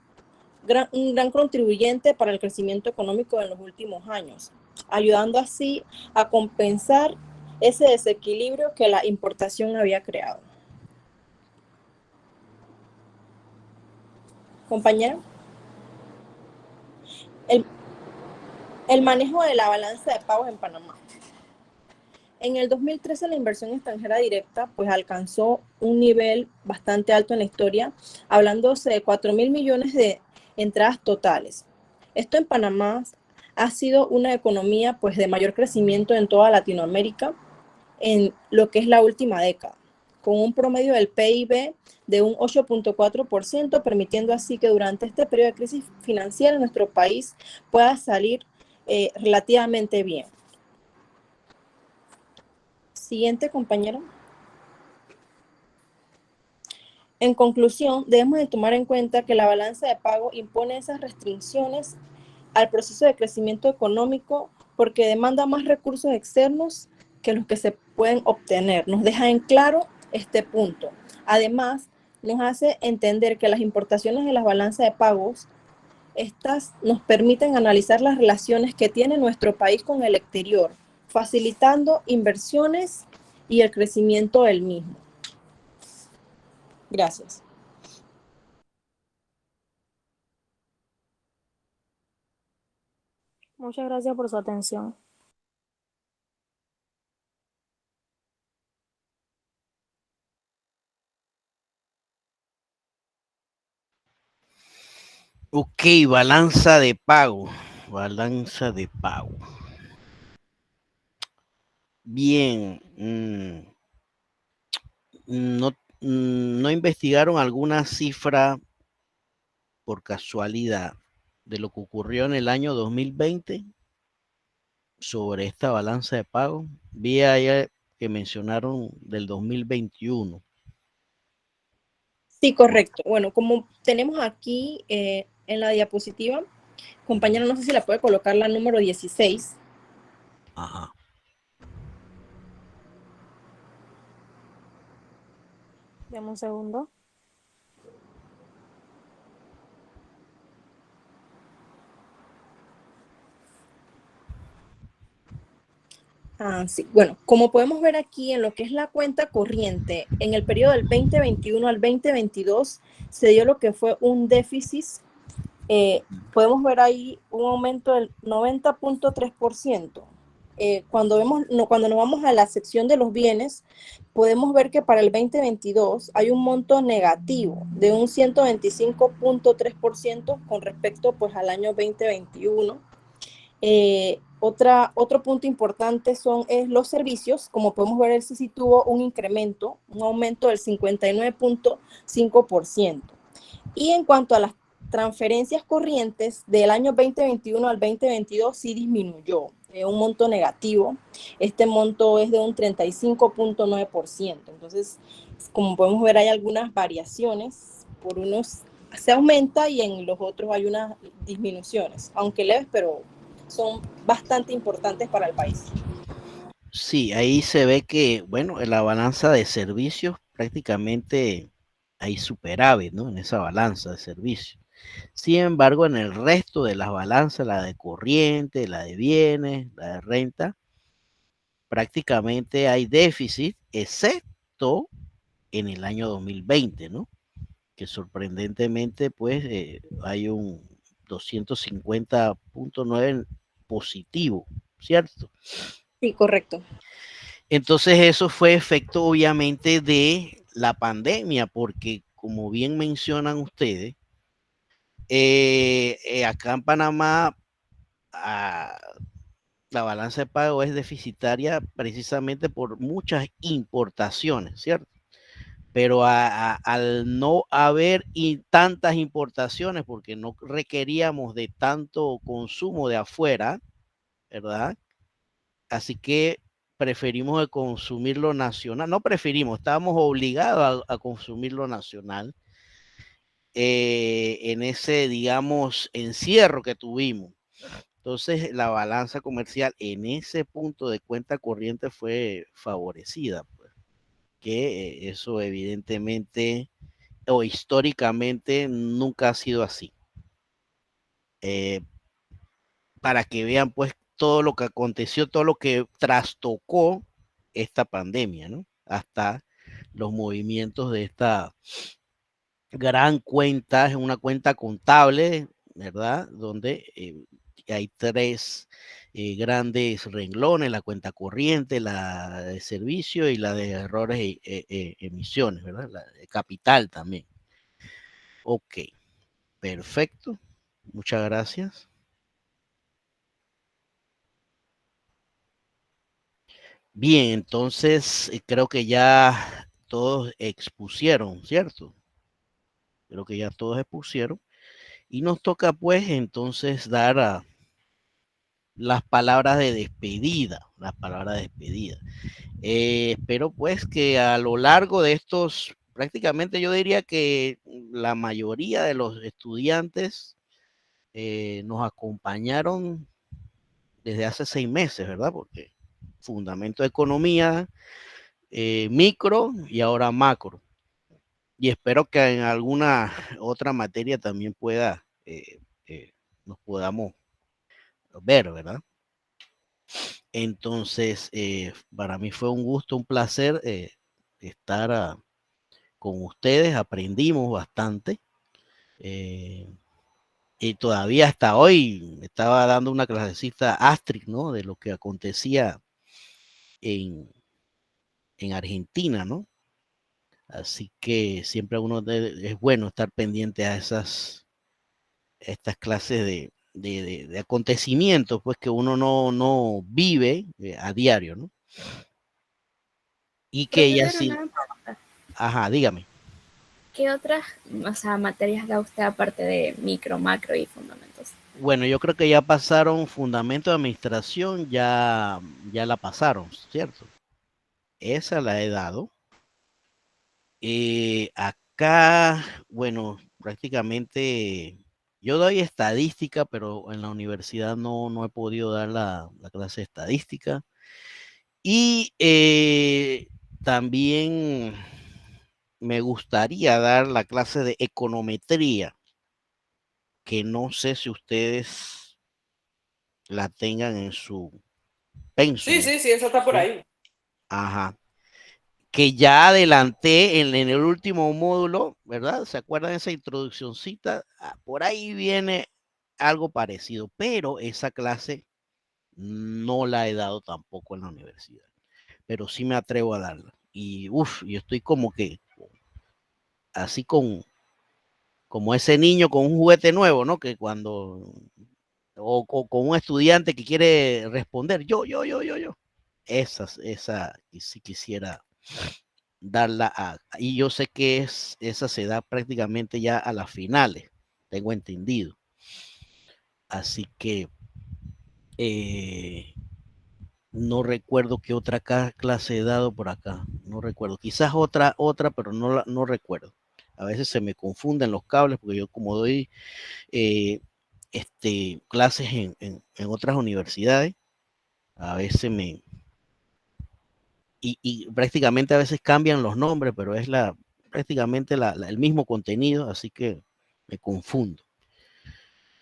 Speaker 12: un gran contribuyente para el crecimiento económico en los últimos años, ayudando así a compensar ese desequilibrio que la importación había creado. Compañera, el manejo de la balanza de pagos en Panamá. En el 2013 la inversión extranjera directa pues alcanzó un nivel bastante alto en la historia, hablándose de 4.000 millones de entradas totales. Esto en Panamá ha sido una economía pues de mayor crecimiento en toda Latinoamérica en lo que es la última década, con un promedio del PIB de un 8.4%, permitiendo así que durante este periodo de crisis financiera nuestro país pueda salir relativamente bien. Siguiente, compañero. En conclusión, debemos de tomar en cuenta que la balanza de pago impone esas restricciones al proceso de crecimiento económico porque demanda más recursos externos que los que se pueden obtener. Nos deja en claro este punto. Además, nos hace entender que las importaciones de las balanzas de pagos, estas nos permiten analizar las relaciones que tiene nuestro país con el exterior, facilitando inversiones y el crecimiento del mismo. Gracias.
Speaker 8: Muchas gracias por su atención.
Speaker 1: Ok, balanza de pago. Balanza de pago. Bien. No investigaron alguna cifra por casualidad de lo que ocurrió en el año 2020 sobre esta balanza de pago. Vi ahí que mencionaron del 2021.
Speaker 12: Sí, correcto. Bueno, como tenemos aquí en la diapositiva, compañera, no sé si la puede colocar la número 16.
Speaker 1: Ajá.
Speaker 8: Dame un segundo.
Speaker 12: Sí. Bueno, como podemos ver aquí en lo que es la cuenta corriente, en el periodo del 2021 al 2022 se dio lo que fue un déficit. Podemos ver ahí un aumento del 90.3%. cuando nos vamos a la sección de los bienes, podemos ver que para el 2022 hay un monto negativo de un 125.3% con respecto pues al año 2021. Otro punto importante es los servicios. Como podemos ver, ese sí tuvo un aumento del 59.5%. Y en cuanto a las transferencias corrientes, del año 2021 al 2022 sí disminuyó, un monto negativo. Este monto es de un 35.9%. Entonces, como podemos ver, hay algunas variaciones. Por unos se aumenta y en los otros hay unas disminuciones, aunque leves, pero son bastante importantes para el país.
Speaker 1: Sí, ahí se ve que, bueno, en la balanza de servicios prácticamente hay superávit, ¿no? En esa balanza de servicios. Sin embargo, en el resto de las balanzas, la de corriente, la de bienes, la de renta, prácticamente hay déficit, excepto en el año 2020, ¿no? Que sorprendentemente, pues, hay un 250.9 positivo, ¿cierto?
Speaker 12: Sí, correcto.
Speaker 1: Entonces eso fue efecto obviamente de la pandemia, porque como bien mencionan ustedes, acá en Panamá la balanza de pago es deficitaria precisamente por muchas importaciones, ¿cierto? Pero al no haber tantas importaciones, porque no requeríamos de tanto consumo de afuera, ¿verdad? Así que preferimos consumir lo nacional. No preferimos, estábamos obligados a consumir lo nacional en ese, digamos, encierro que tuvimos. Entonces, la balanza comercial en ese punto de cuenta corriente fue favorecida, pues, que eso evidentemente o históricamente nunca ha sido así. Para que vean pues todo lo que aconteció, todo lo que trastocó esta pandemia, ¿no? Hasta los movimientos de esta gran cuenta, es una cuenta contable, ¿verdad? Donde hay tres grandes renglones, la cuenta corriente, la de servicio y la de errores e emisiones, ¿verdad? La de capital también. Ok, perfecto. Muchas gracias. Bien, entonces creo que ya todos expusieron, ¿cierto? Creo que ya todos expusieron. Y nos toca pues entonces dar las palabras de despedida, las palabras de despedida. Espero pues que a lo largo de estos, prácticamente yo diría que la mayoría de los estudiantes nos acompañaron desde hace 6 meses, ¿verdad? Porque fundamento de economía, micro y ahora macro. Y espero que en alguna otra materia también nos podamos ver, ¿verdad? Entonces, para mí fue un gusto, un placer estar con ustedes, aprendimos bastante. Y todavía hasta hoy me estaba dando una clasecita Astrid, ¿no? De lo que acontecía en Argentina, ¿no? Así que siempre es bueno estar pendiente a estas clases de acontecimientos, pues que uno no vive a diario, ¿no? Y que ella sí. Ajá, dígame.
Speaker 2: ¿Qué otras, o sea, materias da usted aparte de micro, macro y fundamentos?
Speaker 1: Bueno, yo creo que ya pasaron fundamento de administración, ya la pasaron, ¿cierto? Esa la he dado. Acá, bueno, prácticamente yo doy estadística, pero en la universidad no he podido dar la clase de estadística. Y también me gustaría dar la clase de econometría, que no sé si ustedes la tengan en su pensum.
Speaker 4: Sí, eso está por ahí.
Speaker 1: Ajá. Que ya adelanté en el último módulo, ¿verdad? ¿Se acuerdan de esa introduccióncita? Por ahí viene algo parecido, pero esa clase no la he dado tampoco en la universidad, pero sí me atrevo a darla. Y yo estoy como que así como ese niño con un juguete nuevo, ¿no? Que cuando, o con un estudiante que quiere responder, yo. Esa, y si quisiera darla y yo sé que esa se da prácticamente ya a las finales, tengo entendido. Así que no recuerdo qué otra clase he dado por acá, no recuerdo, quizás otra, pero no recuerdo. A veces se me confunden los cables porque yo como doy clases en otras universidades, a veces y prácticamente a veces cambian los nombres, pero es prácticamente el mismo contenido, así que me confundo.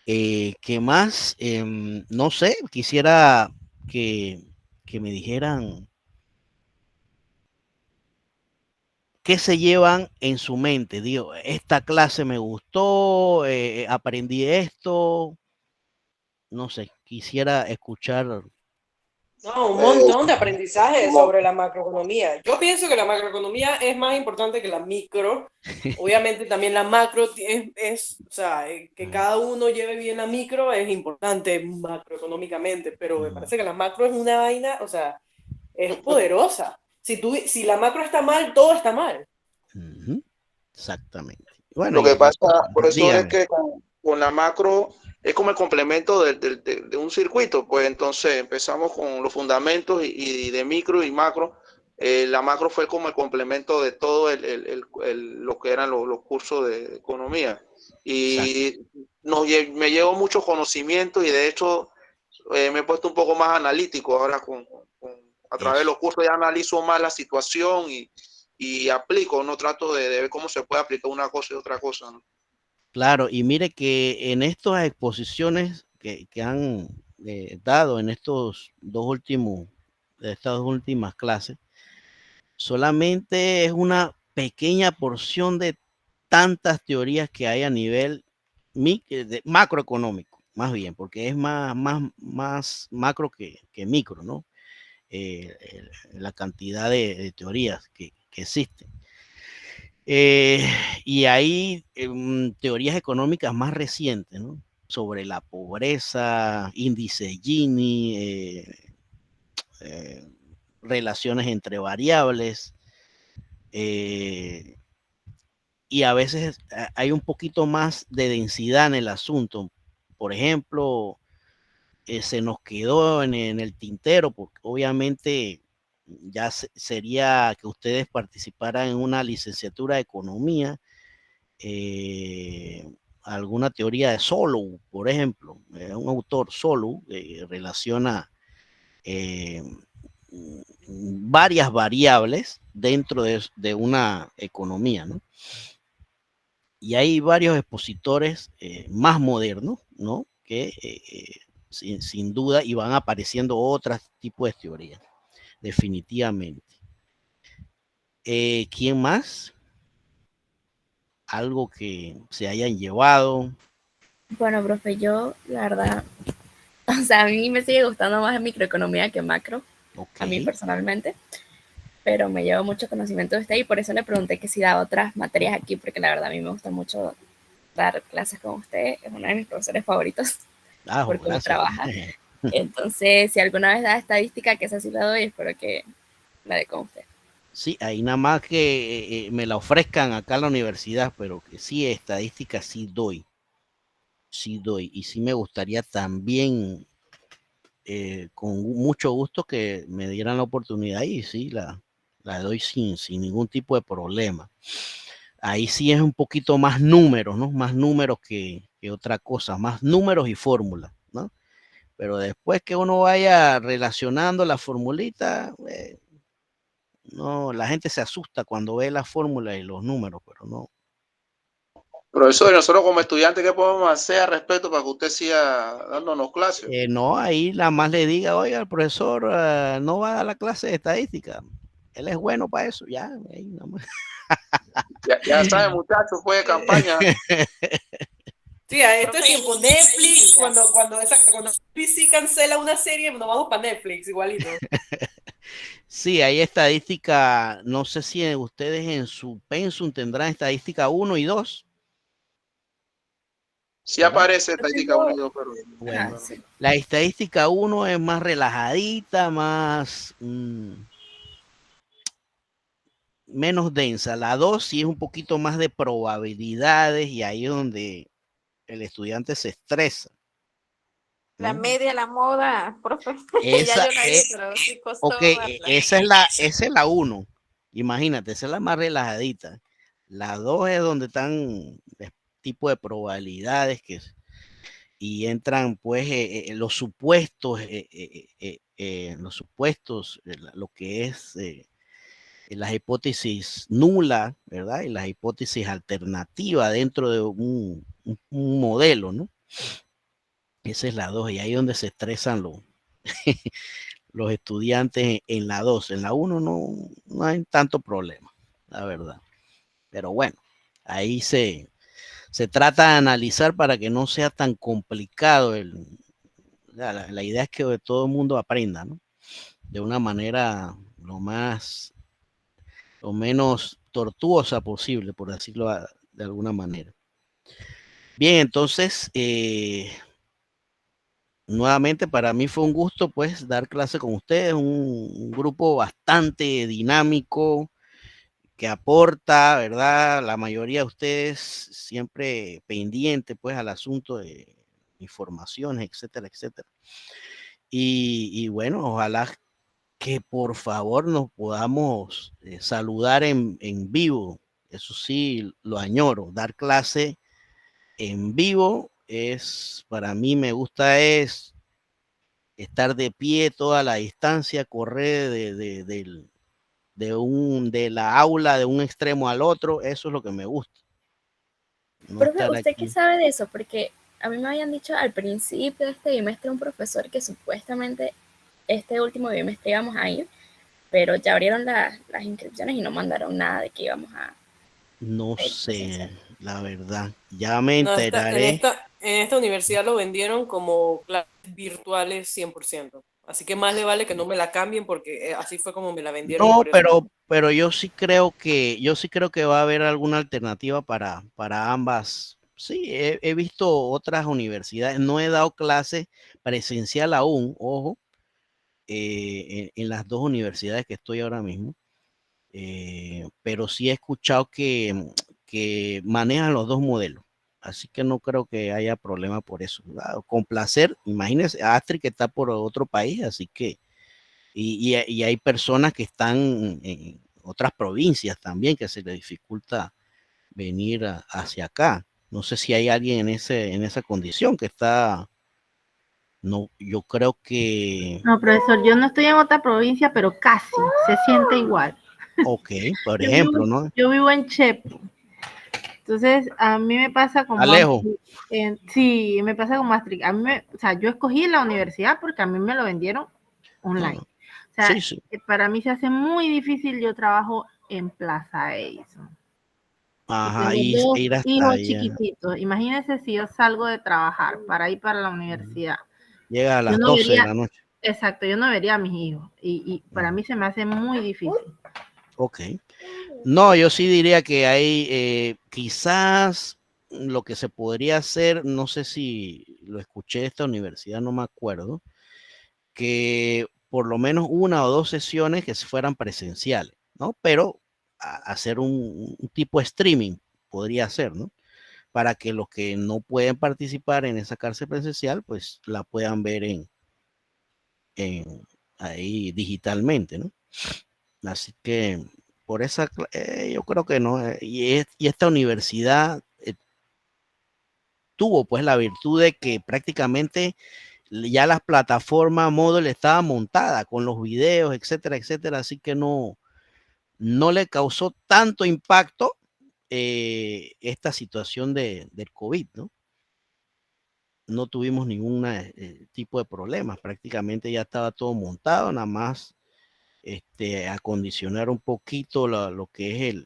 Speaker 1: ¿Qué más? No sé, quisiera que me dijeran qué se llevan en su mente. Digo, esta clase me gustó, aprendí esto, no sé, quisiera escuchar.
Speaker 4: No, un
Speaker 3: Eh,
Speaker 4: montón de aprendizaje
Speaker 3: como-
Speaker 4: sobre la macroeconomía. Yo pienso que la macroeconomía es más importante que la micro. Obviamente también la macro o sea, que cada uno lleve bien la micro es importante macroeconómicamente, pero me parece que la macro es una vaina, o sea, es poderosa. Si la macro está mal, todo está mal.
Speaker 1: Exactamente. Bueno,
Speaker 3: Lo que pasa, profesor, es
Speaker 1: dígame.
Speaker 3: que con la macro es como el complemento de un circuito. Pues entonces empezamos con los fundamentos y de micro y macro. La macro fue como el complemento de todo lo que eran los cursos de economía. Y me llevo mucho conocimiento y de hecho me he puesto un poco más analítico ahora a través de los cursos ya analizo más la situación y aplico, no trato de ver cómo se puede aplicar una cosa y otra cosa, ¿no?
Speaker 1: Claro, y mire que en estas exposiciones que han dado en estas dos últimas clases, solamente es una pequeña porción de tantas teorías que hay a nivel macroeconómico, más bien, porque es más macro que micro, ¿no? La cantidad de teorías que existen. Y hay teorías económicas más recientes, ¿no? Sobre la pobreza, índice Gini, relaciones entre variables, y a veces hay un poquito más de densidad en el asunto. Por ejemplo, se nos quedó en el tintero, porque obviamente ya sería que ustedes participaran en una licenciatura de economía, alguna teoría de Solow, por ejemplo, un autor Solow relaciona varias variables dentro de una economía, ¿no? Y hay varios expositores más modernos, ¿no? Que sin duda y van apareciendo otros tipos de teorías, definitivamente. ¿Quién más? Algo que se hayan llevado.
Speaker 13: Bueno, profe, yo, la verdad, o sea, a mí me sigue gustando más microeconomía que macro, a mí personalmente, pero me llevo mucho conocimiento de usted y por eso le pregunté que si da otras materias aquí, porque la verdad a mí me gusta mucho dar clases con usted, es uno de mis profesores favoritos por cómo trabaja. Entonces, si alguna vez da estadística, que esa sí la doy, espero que la dé con usted.
Speaker 1: Sí, ahí nada más que me la ofrezcan acá en la universidad, pero que sí, estadística sí doy. Y sí me gustaría también, con mucho gusto, que me dieran la oportunidad y sí, la doy sin ningún tipo de problema. Ahí sí es un poquito más números, ¿no? Más números que otra cosa, más números y fórmulas, ¿no? Pero después que uno vaya relacionando la formulita, no, la gente se asusta cuando ve la fórmula y los números, pero no.
Speaker 3: Profesor, nosotros como estudiantes, ¿qué podemos hacer al respecto para que usted siga dándonos clases?
Speaker 1: No, ahí la más le diga, oiga, el profesor no va a dar la clase de estadística. Él es bueno para eso, ya. Ahí nada más.
Speaker 3: Ya sabe, muchachos, fue de campaña.
Speaker 4: Sí, a este tiempo Netflix, cuando PC cancela una serie, nos vamos para Netflix, igualito.
Speaker 1: Sí, hay estadística, no sé si ustedes en su pensum tendrán estadística 1 y 2.
Speaker 3: Sí aparece estadística 1 y 2, pero...
Speaker 1: Bueno, la estadística 1 es más relajadita, más... menos densa. La 2 sí es un poquito más de probabilidades y ahí es donde el estudiante se estresa.
Speaker 9: La media, la moda, profe.
Speaker 1: Esa,
Speaker 9: ya yo la vi, pero sí costó
Speaker 1: okay,
Speaker 9: verla.
Speaker 1: esa es la 1. Imagínate, esa es la más relajadita. La 2 es donde están tipo de probabilidades y entran pues los supuestos, lo que es las hipótesis nulas, ¿verdad? Y las hipótesis alternativas dentro de un modelo, ¿no? Esa es la 2 y ahí es donde se estresan los estudiantes en la 2. En la 1 no hay tanto problema, la verdad. Pero bueno, ahí se trata de analizar para que no sea tan complicado. La idea es que todo el mundo aprenda, ¿no? De una manera lo menos tortuosa posible, por decirlo de alguna manera. Bien, entonces, nuevamente para mí fue un gusto pues dar clase con ustedes, un grupo bastante dinámico que aporta, ¿verdad? La mayoría de ustedes siempre pendiente pues al asunto de informaciones, etcétera, etcétera. Y bueno, ojalá que por favor nos podamos saludar en vivo. Eso sí, lo añoro. Dar clase en vivo es, para mí me gusta es estar de pie toda la distancia, correr de la aula de un extremo al otro. Eso es lo que me gusta. No
Speaker 13: Profe,
Speaker 1: estar
Speaker 13: ¿usted qué
Speaker 1: aquí.
Speaker 13: sabe de eso? Porque a mí me habían dicho al principio de este bimestre un profesor que supuestamente este último bimestre íbamos a ir, pero ya abrieron las inscripciones y no mandaron nada de que íbamos a...
Speaker 1: No sé, la verdad. Ya me
Speaker 4: No,
Speaker 1: enteraré.
Speaker 4: en esta universidad lo vendieron como clases virtuales 100%. Así que más le vale que no me la cambien porque así fue como me la vendieron y
Speaker 1: No,
Speaker 4: por eso.
Speaker 1: pero yo sí creo que va a haber alguna alternativa para ambas. Sí, he visto otras universidades, no he dado clase presencial aún, ojo, en las dos universidades que estoy ahora mismo, pero sí he escuchado que manejan los dos modelos, así que no creo que haya problema por eso. Con placer, imagínense, Astrid que está por otro país, así que y hay personas que están en otras provincias también que se les dificulta venir hacia acá. No sé si hay alguien en esa condición que está, no, yo creo que,
Speaker 14: No, profesor, yo no estoy en otra provincia, pero casi, se siente igual.
Speaker 1: ok, por ejemplo, ¿no?
Speaker 14: Yo vivo en Chepo. Entonces, a mí me pasa como
Speaker 1: Alejo.
Speaker 14: sí, me pasa como Astrid. O sea, yo escogí la universidad porque a mí me lo vendieron online. O sea,
Speaker 1: sí.
Speaker 14: Para mí se hace muy difícil. Yo trabajo en Plaza Edison.
Speaker 1: Ajá,
Speaker 14: y
Speaker 1: y
Speaker 14: tengo 2
Speaker 1: ir hasta
Speaker 14: hijos
Speaker 1: allá.
Speaker 14: chiquititos. Imagínense si yo salgo de trabajar para ir para la universidad.
Speaker 1: Llega a las 12 de la noche.
Speaker 14: Exacto, yo no vería a mis hijos. Y para mí se me hace muy difícil.
Speaker 1: Ok. No, yo sí diría que hay quizás lo que se podría hacer, no sé si lo escuché de esta universidad, no me acuerdo, que por lo menos 1 o 2 sesiones que fueran presenciales, ¿no? Pero hacer un tipo de streaming podría ser, ¿no? Para que los que no pueden participar en esa clase presencial, pues la puedan ver ahí digitalmente, ¿no? Así que por esa, yo creo que no. Y esta universidad tuvo pues la virtud de que prácticamente ya las plataformas Moodle estaban montadas con los videos, etcétera, etcétera. Así que no le causó tanto impacto esta situación del COVID, ¿no? No tuvimos ningún tipo de problemas. Prácticamente ya estaba todo montado, nada más acondicionar un poquito lo que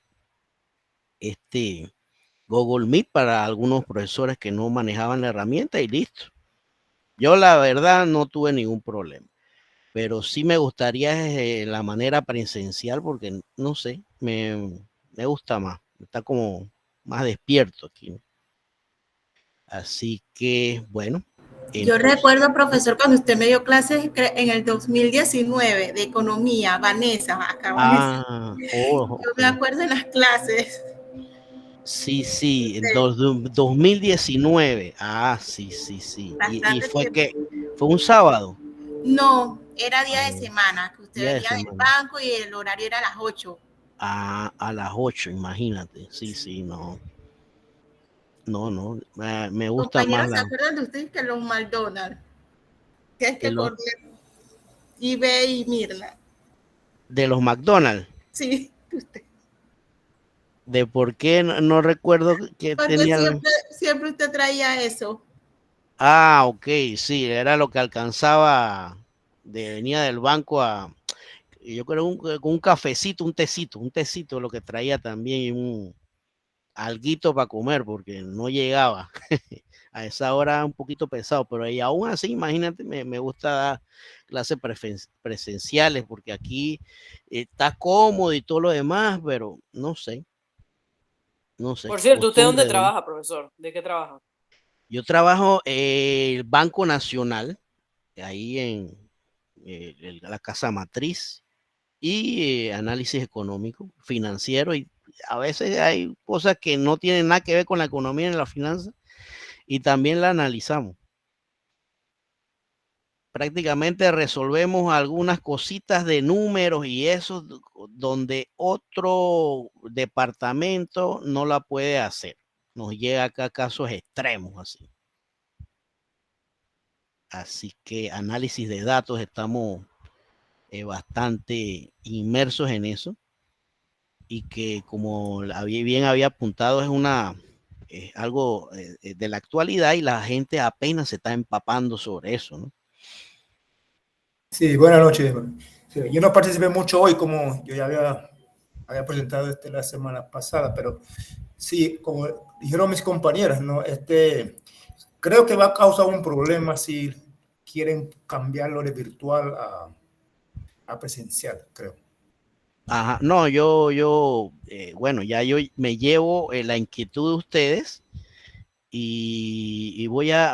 Speaker 1: es Google Meet para algunos profesores que no manejaban la herramienta y listo. Yo la verdad no tuve ningún problema, pero sí me gustaría la manera presencial porque, no sé, me gusta más, está como más despierto aquí, ¿no? Así que, bueno.
Speaker 15: Yo recuerdo, profesor, cuando usted me dio clases en el 2019 de economía, Vanessa, acá Vanessa. Yo me acuerdo de las clases.
Speaker 1: Sí, en 2019. Ah, sí. Y fue que fue un sábado.
Speaker 15: No, era día de semana, que usted venía del banco y el horario era a las 8.
Speaker 1: A las 8, imagínate. Sí, no. No, me gusta
Speaker 15: Compañeros,
Speaker 1: más
Speaker 15: ¿se acuerdan de ustedes que los McDonald's? Que es que corrieron eBay y Mirna.
Speaker 1: De los McDonald's.
Speaker 15: Sí, usted.
Speaker 1: De por qué no recuerdo que
Speaker 15: porque
Speaker 1: tenía.
Speaker 15: Siempre usted traía eso.
Speaker 1: Ah, ok, sí, era lo que alcanzaba venía del banco yo creo un cafecito, un tecito, lo que traía también un alguito para comer, porque no llegaba. A esa hora un poquito pesado, pero y aún así, imagínate, me gusta dar clases presenciales, porque aquí está cómodo y todo lo demás, pero no sé.
Speaker 4: Por cierto, ¿usted dónde trabaja, profesor? ¿De qué trabaja?
Speaker 1: Yo trabajo en el Banco Nacional, ahí en la casa matriz, y análisis económico, financiero, y a veces hay cosas que no tienen nada que ver con la economía ni la finanza, y también la analizamos. Prácticamente resolvemos algunas cositas de números y eso donde otro departamento no la puede hacer. Nos llega acá a casos extremos así. Así que análisis de datos, estamos bastante inmersos en eso. Y que como bien había apuntado, es algo de la actualidad y la gente apenas se está empapando sobre eso, ¿no?
Speaker 16: Sí, buenas noches. Sí, yo no participé mucho hoy, como yo ya había presentado la semana pasada, pero sí, como dijeron mis compañeras, ¿no? Creo que va a causar un problema si quieren cambiarlo de virtual a presencial, creo.
Speaker 1: Ajá, no, bueno, ya yo me llevo la inquietud de ustedes y voy a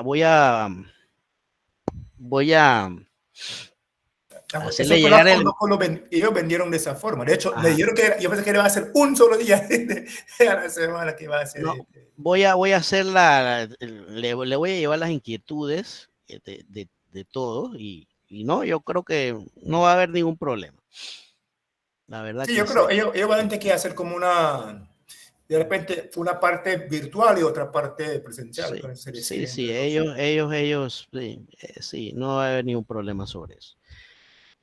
Speaker 1: hacerle llegar
Speaker 16: ellos vendieron de esa forma. De hecho, me dijeron que yo pensé que iba a ser un solo día a la semana que iba a ser.
Speaker 1: No, voy a hacer le voy a llevar las inquietudes de todos y no, yo creo que no va a haber ningún problema. La verdad
Speaker 16: sí,
Speaker 1: que
Speaker 16: yo creo, ellos van a tener que hacer como de repente una parte virtual y otra parte presencial.
Speaker 1: Sí, ellos, sí, no va a haber ningún problema sobre eso.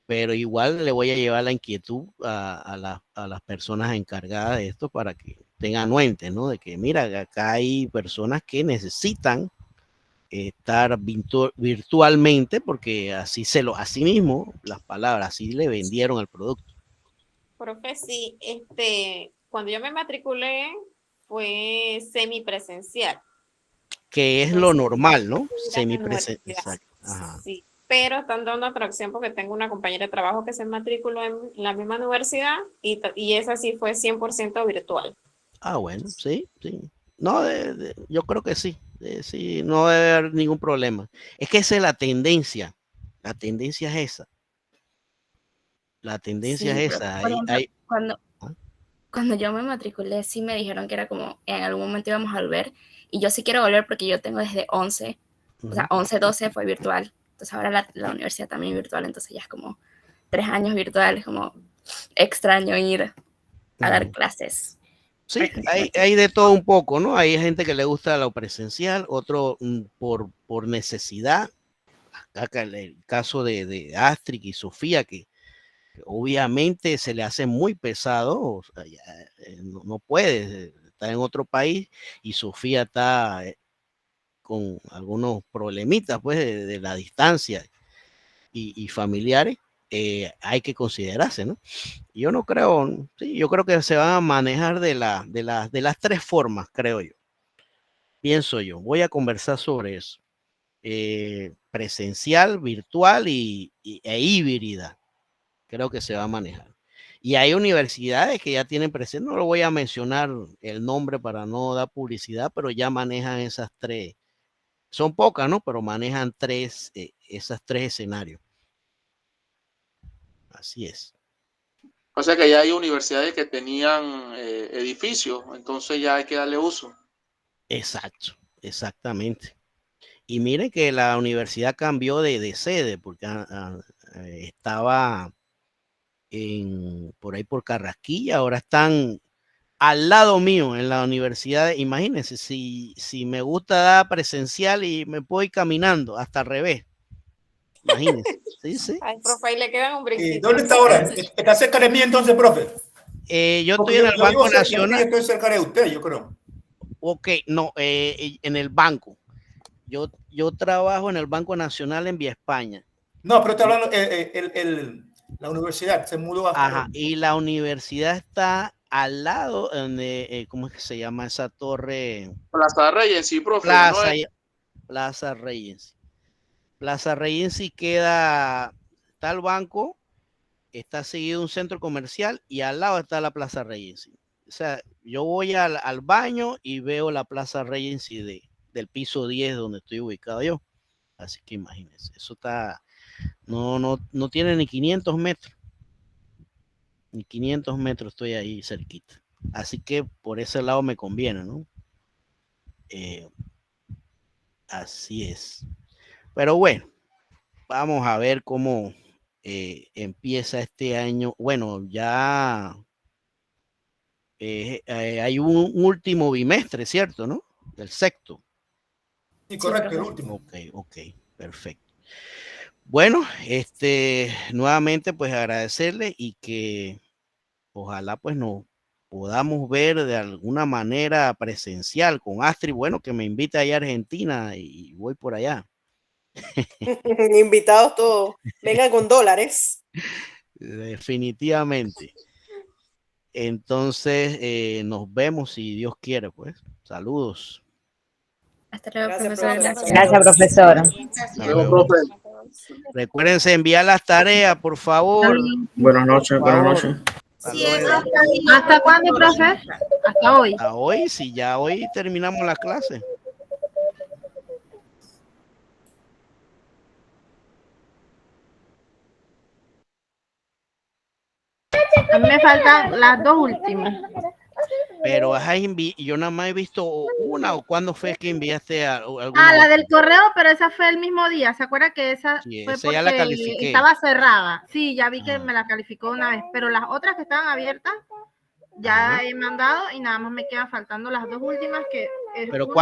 Speaker 1: Pero igual le voy a llevar la inquietud a las personas encargadas de esto para que tengan anuente, ¿no? De que, mira, acá hay personas que necesitan estar virtualmente porque así mismo, las palabras, así le vendieron el producto.
Speaker 9: Profe, sí, cuando yo me matriculé fue semipresencial.
Speaker 1: Que es lo normal, ¿no? Semipresencial. Exacto.
Speaker 9: Ajá. Sí, pero están dando atracción porque tengo una compañera de trabajo que se matriculó en la misma universidad y esa sí fue 100% virtual.
Speaker 1: Ah, bueno, sí. No, yo creo que sí. Sí, no debe haber ningún problema. Es que esa es la tendencia. La tendencia es esa. La tendencia
Speaker 13: Sí,
Speaker 1: es esa.
Speaker 13: por ejemplo, cuando yo me matriculé, sí me dijeron que era como en algún momento íbamos a volver. Y yo sí quiero volver porque yo tengo desde 11. O sea, 11, 12 fue virtual. Entonces ahora la universidad también virtual. Entonces ya es como 3 años virtual. Es como extraño ir a dar clases.
Speaker 1: Sí, hay de todo un poco, ¿no? Hay gente que le gusta lo presencial, otro por necesidad. Acá el caso de Astrid y Sofía, que obviamente se le hace muy pesado, o sea, no puede, está en otro país y Sofía está con algunos problemitas pues de la distancia y familiares. Hay que considerarse, ¿no? Yo no creo, sí, yo creo que se van a manejar de las 3 formas, creo yo. pienso yo. Voy a conversar sobre eso. Presencial, virtual e híbrida. Creo que se va a manejar. Y hay universidades que ya tienen presencia, no lo voy a mencionar el nombre para no dar publicidad, pero ya manejan esas tres. Son pocas, ¿no? Pero manejan esas tres escenarios. Así es.
Speaker 3: O sea que ya hay universidades que tenían edificios, entonces ya hay que darle uso.
Speaker 1: Exacto, exactamente. Y miren que la universidad cambió de sede, porque estaba por ahí por Carrasquilla, ahora están al lado mío en la universidad. Imagínense, si me gusta dar presencial y me puedo ir caminando hasta al revés. Imagínense. Sí.
Speaker 9: Ay, profe, ahí le quedan un brinquito.
Speaker 16: ¿Dónde está ahora? ¿Está cerca de mí entonces, profe?
Speaker 1: Yo estoy en el Banco Nacional.
Speaker 16: Yo estoy cerca de usted, yo creo.
Speaker 1: Ok, no, en el banco. Yo trabajo en el Banco Nacional en Vía España.
Speaker 16: No, pero está hablando, la universidad se mudó hasta...
Speaker 1: Ajá, y la universidad está al lado de, ¿cómo es que se llama esa torre?
Speaker 3: Plaza Reyes, sí, profe.
Speaker 1: Plaza Reyes. Plaza Reyes queda, está el banco, está seguido un centro comercial y al lado está la Plaza Reyes. O sea, yo voy al baño y veo la Plaza Reyes del piso 10 donde estoy ubicado yo. Así que imagínense, eso está, no tiene ni 500 metros. Ni 500 metros estoy ahí cerquita. Así que por ese lado me conviene, ¿no? Así es. Pero bueno, vamos a ver cómo empieza este año. Bueno, ya hay un último bimestre, ¿cierto? ¿No? Del sexto.
Speaker 16: Sí, correcto, el último.
Speaker 1: Ok, perfecto. Bueno, nuevamente pues agradecerle y que ojalá pues nos podamos ver de alguna manera presencial con Astrid, bueno, que me invite allá a Argentina y voy por allá.
Speaker 4: Invitados todos, vengan con dólares.
Speaker 1: Definitivamente. Entonces, nos vemos si Dios quiere, pues. Saludos.
Speaker 13: Hasta luego,
Speaker 4: Gracias,
Speaker 13: profesor.
Speaker 4: profesor.
Speaker 5: Gracias, profesor.
Speaker 1: Hasta luego. Recuérdense enviar las tareas, por favor.
Speaker 11: Buenas noches,
Speaker 1: Por favor.
Speaker 11: buenas noches.
Speaker 14: ¿Hasta cuándo, profe? Hasta hoy.
Speaker 1: Hasta hoy, si ya hoy terminamos la clase.
Speaker 14: A mí me faltan las dos últimas.
Speaker 1: Pero yo nada más he visto una, o cuándo fue que enviaste alguna.
Speaker 14: La del correo, pero esa fue el mismo día. ¿Se acuerda que esa
Speaker 1: Sí,
Speaker 14: fue
Speaker 1: esa ya la
Speaker 14: porque
Speaker 1: califiqué.
Speaker 14: estaba cerrada? Sí, ya vi que me la calificó una vez, pero las otras que estaban abiertas ya he mandado y nada más me quedan faltando las dos últimas que es
Speaker 1: Pero
Speaker 14: una-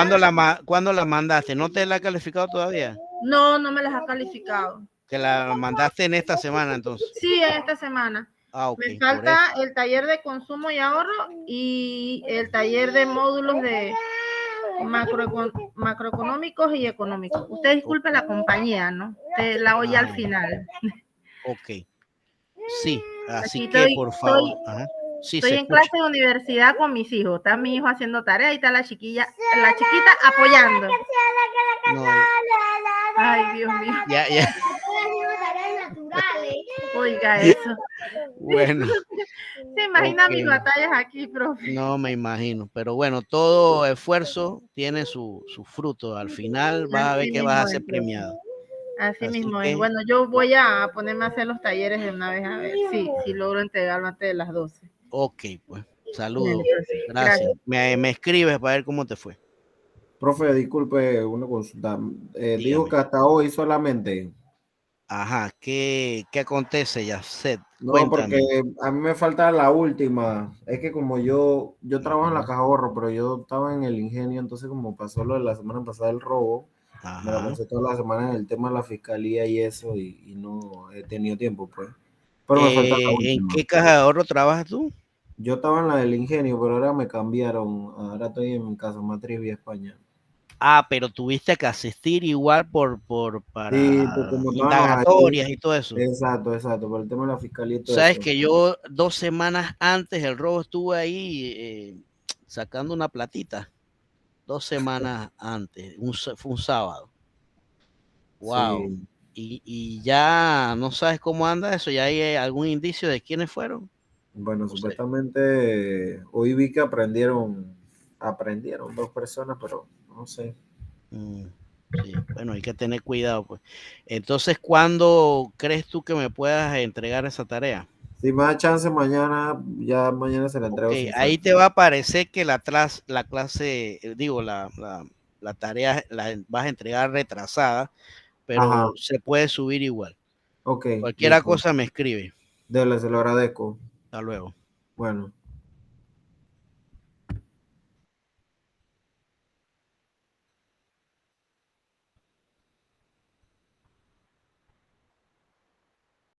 Speaker 1: ¿cuándo la mandaste? ¿No te la ha calificado todavía?
Speaker 14: No me las ha calificado.
Speaker 1: Que la mandaste en esta semana entonces.
Speaker 14: Sí, esta semana.
Speaker 1: Ah, ok.
Speaker 14: Me falta el taller de consumo y ahorro y el taller de módulos de macroeconómicos y económicos. Usted disculpe la compañía, ¿no? Te la oye al final.
Speaker 1: Ok. Sí, así
Speaker 14: Aquí
Speaker 1: que
Speaker 14: estoy-
Speaker 1: por favor.
Speaker 14: estoy-
Speaker 1: Ajá. Sí,
Speaker 14: Estoy
Speaker 1: se
Speaker 14: en
Speaker 1: escucha.
Speaker 14: clase de universidad con mis hijos. Está mi hijo haciendo tarea y está la chiquita apoyando.
Speaker 1: No,
Speaker 14: Ay, Dios mío.
Speaker 1: ya.
Speaker 14: Oiga eso.
Speaker 1: Bueno.
Speaker 14: Se imagina
Speaker 1: Ok.
Speaker 14: mis batallas aquí, profe.
Speaker 1: No me imagino, pero bueno, todo esfuerzo tiene su fruto. Al final vas a ver
Speaker 14: Así
Speaker 1: que vas a
Speaker 14: mismo
Speaker 1: ser
Speaker 14: es, profe.
Speaker 1: premiado.
Speaker 14: Así
Speaker 1: Así
Speaker 14: mismo
Speaker 1: que-
Speaker 14: es. Bueno, yo voy a ponerme a hacer los talleres de una vez a ver si logro entregarlo antes de las 12.
Speaker 1: Ok, pues. Saludos.
Speaker 14: Bueno, profe.
Speaker 1: Gracias. Me escribes para ver cómo te fue.
Speaker 11: Profe, disculpe una consulta. Dijo
Speaker 1: Dígame.
Speaker 11: que hasta hoy solamente.
Speaker 1: Ajá, ¿qué acontece, Yafset?
Speaker 11: No,
Speaker 1: Cuéntame.
Speaker 11: porque a mí me falta la última. Es que como yo trabajo en la caja de ahorro, pero yo estaba en el ingenio, entonces como pasó lo de la semana pasada el robo, me la
Speaker 1: Ajá.
Speaker 11: pasé toda la semana en el tema de la fiscalía y eso, y no he tenido tiempo, pues. Pero me falta la
Speaker 1: ¿En
Speaker 11: última.
Speaker 1: qué caja de ahorro trabajas tú?
Speaker 11: Yo estaba en la del ingenio, pero ahora me cambiaron. Ahora estoy en mi casa matriz Vía España.
Speaker 1: Ah, pero tuviste que asistir igual para
Speaker 11: Sí, pues como estábamos
Speaker 1: indagatorias
Speaker 11: ahí.
Speaker 1: y todo eso.
Speaker 11: Exacto, por el tema de la fiscalía y todo
Speaker 1: Sabes
Speaker 11: eso.
Speaker 1: que yo 2 semanas antes del robo estuve ahí sacando una platita. 2 semanas antes, fue un sábado. Wow.
Speaker 11: Sí.
Speaker 1: Y ya no sabes cómo anda eso, ya hay algún indicio de quiénes fueron.
Speaker 11: Bueno,
Speaker 1: No sé.
Speaker 11: supuestamente hoy vi que aprendieron 2 personas, pero no sé.
Speaker 1: Sí, bueno, hay que tener cuidado, pues. Entonces, ¿cuándo crees tú que me puedas entregar esa tarea?
Speaker 11: Si me da chance mañana, ya mañana se la entrego.
Speaker 1: Ok, ahí te va a aparecer que la clase, digo, la tarea la vas a entregar retrasada, pero
Speaker 11: Ajá.
Speaker 1: se puede subir igual.
Speaker 11: Ok,
Speaker 1: Cualquier
Speaker 11: listo.
Speaker 1: cosa me escribe.
Speaker 11: Dele, se lo agradezco.
Speaker 1: Hasta luego.
Speaker 11: Bueno.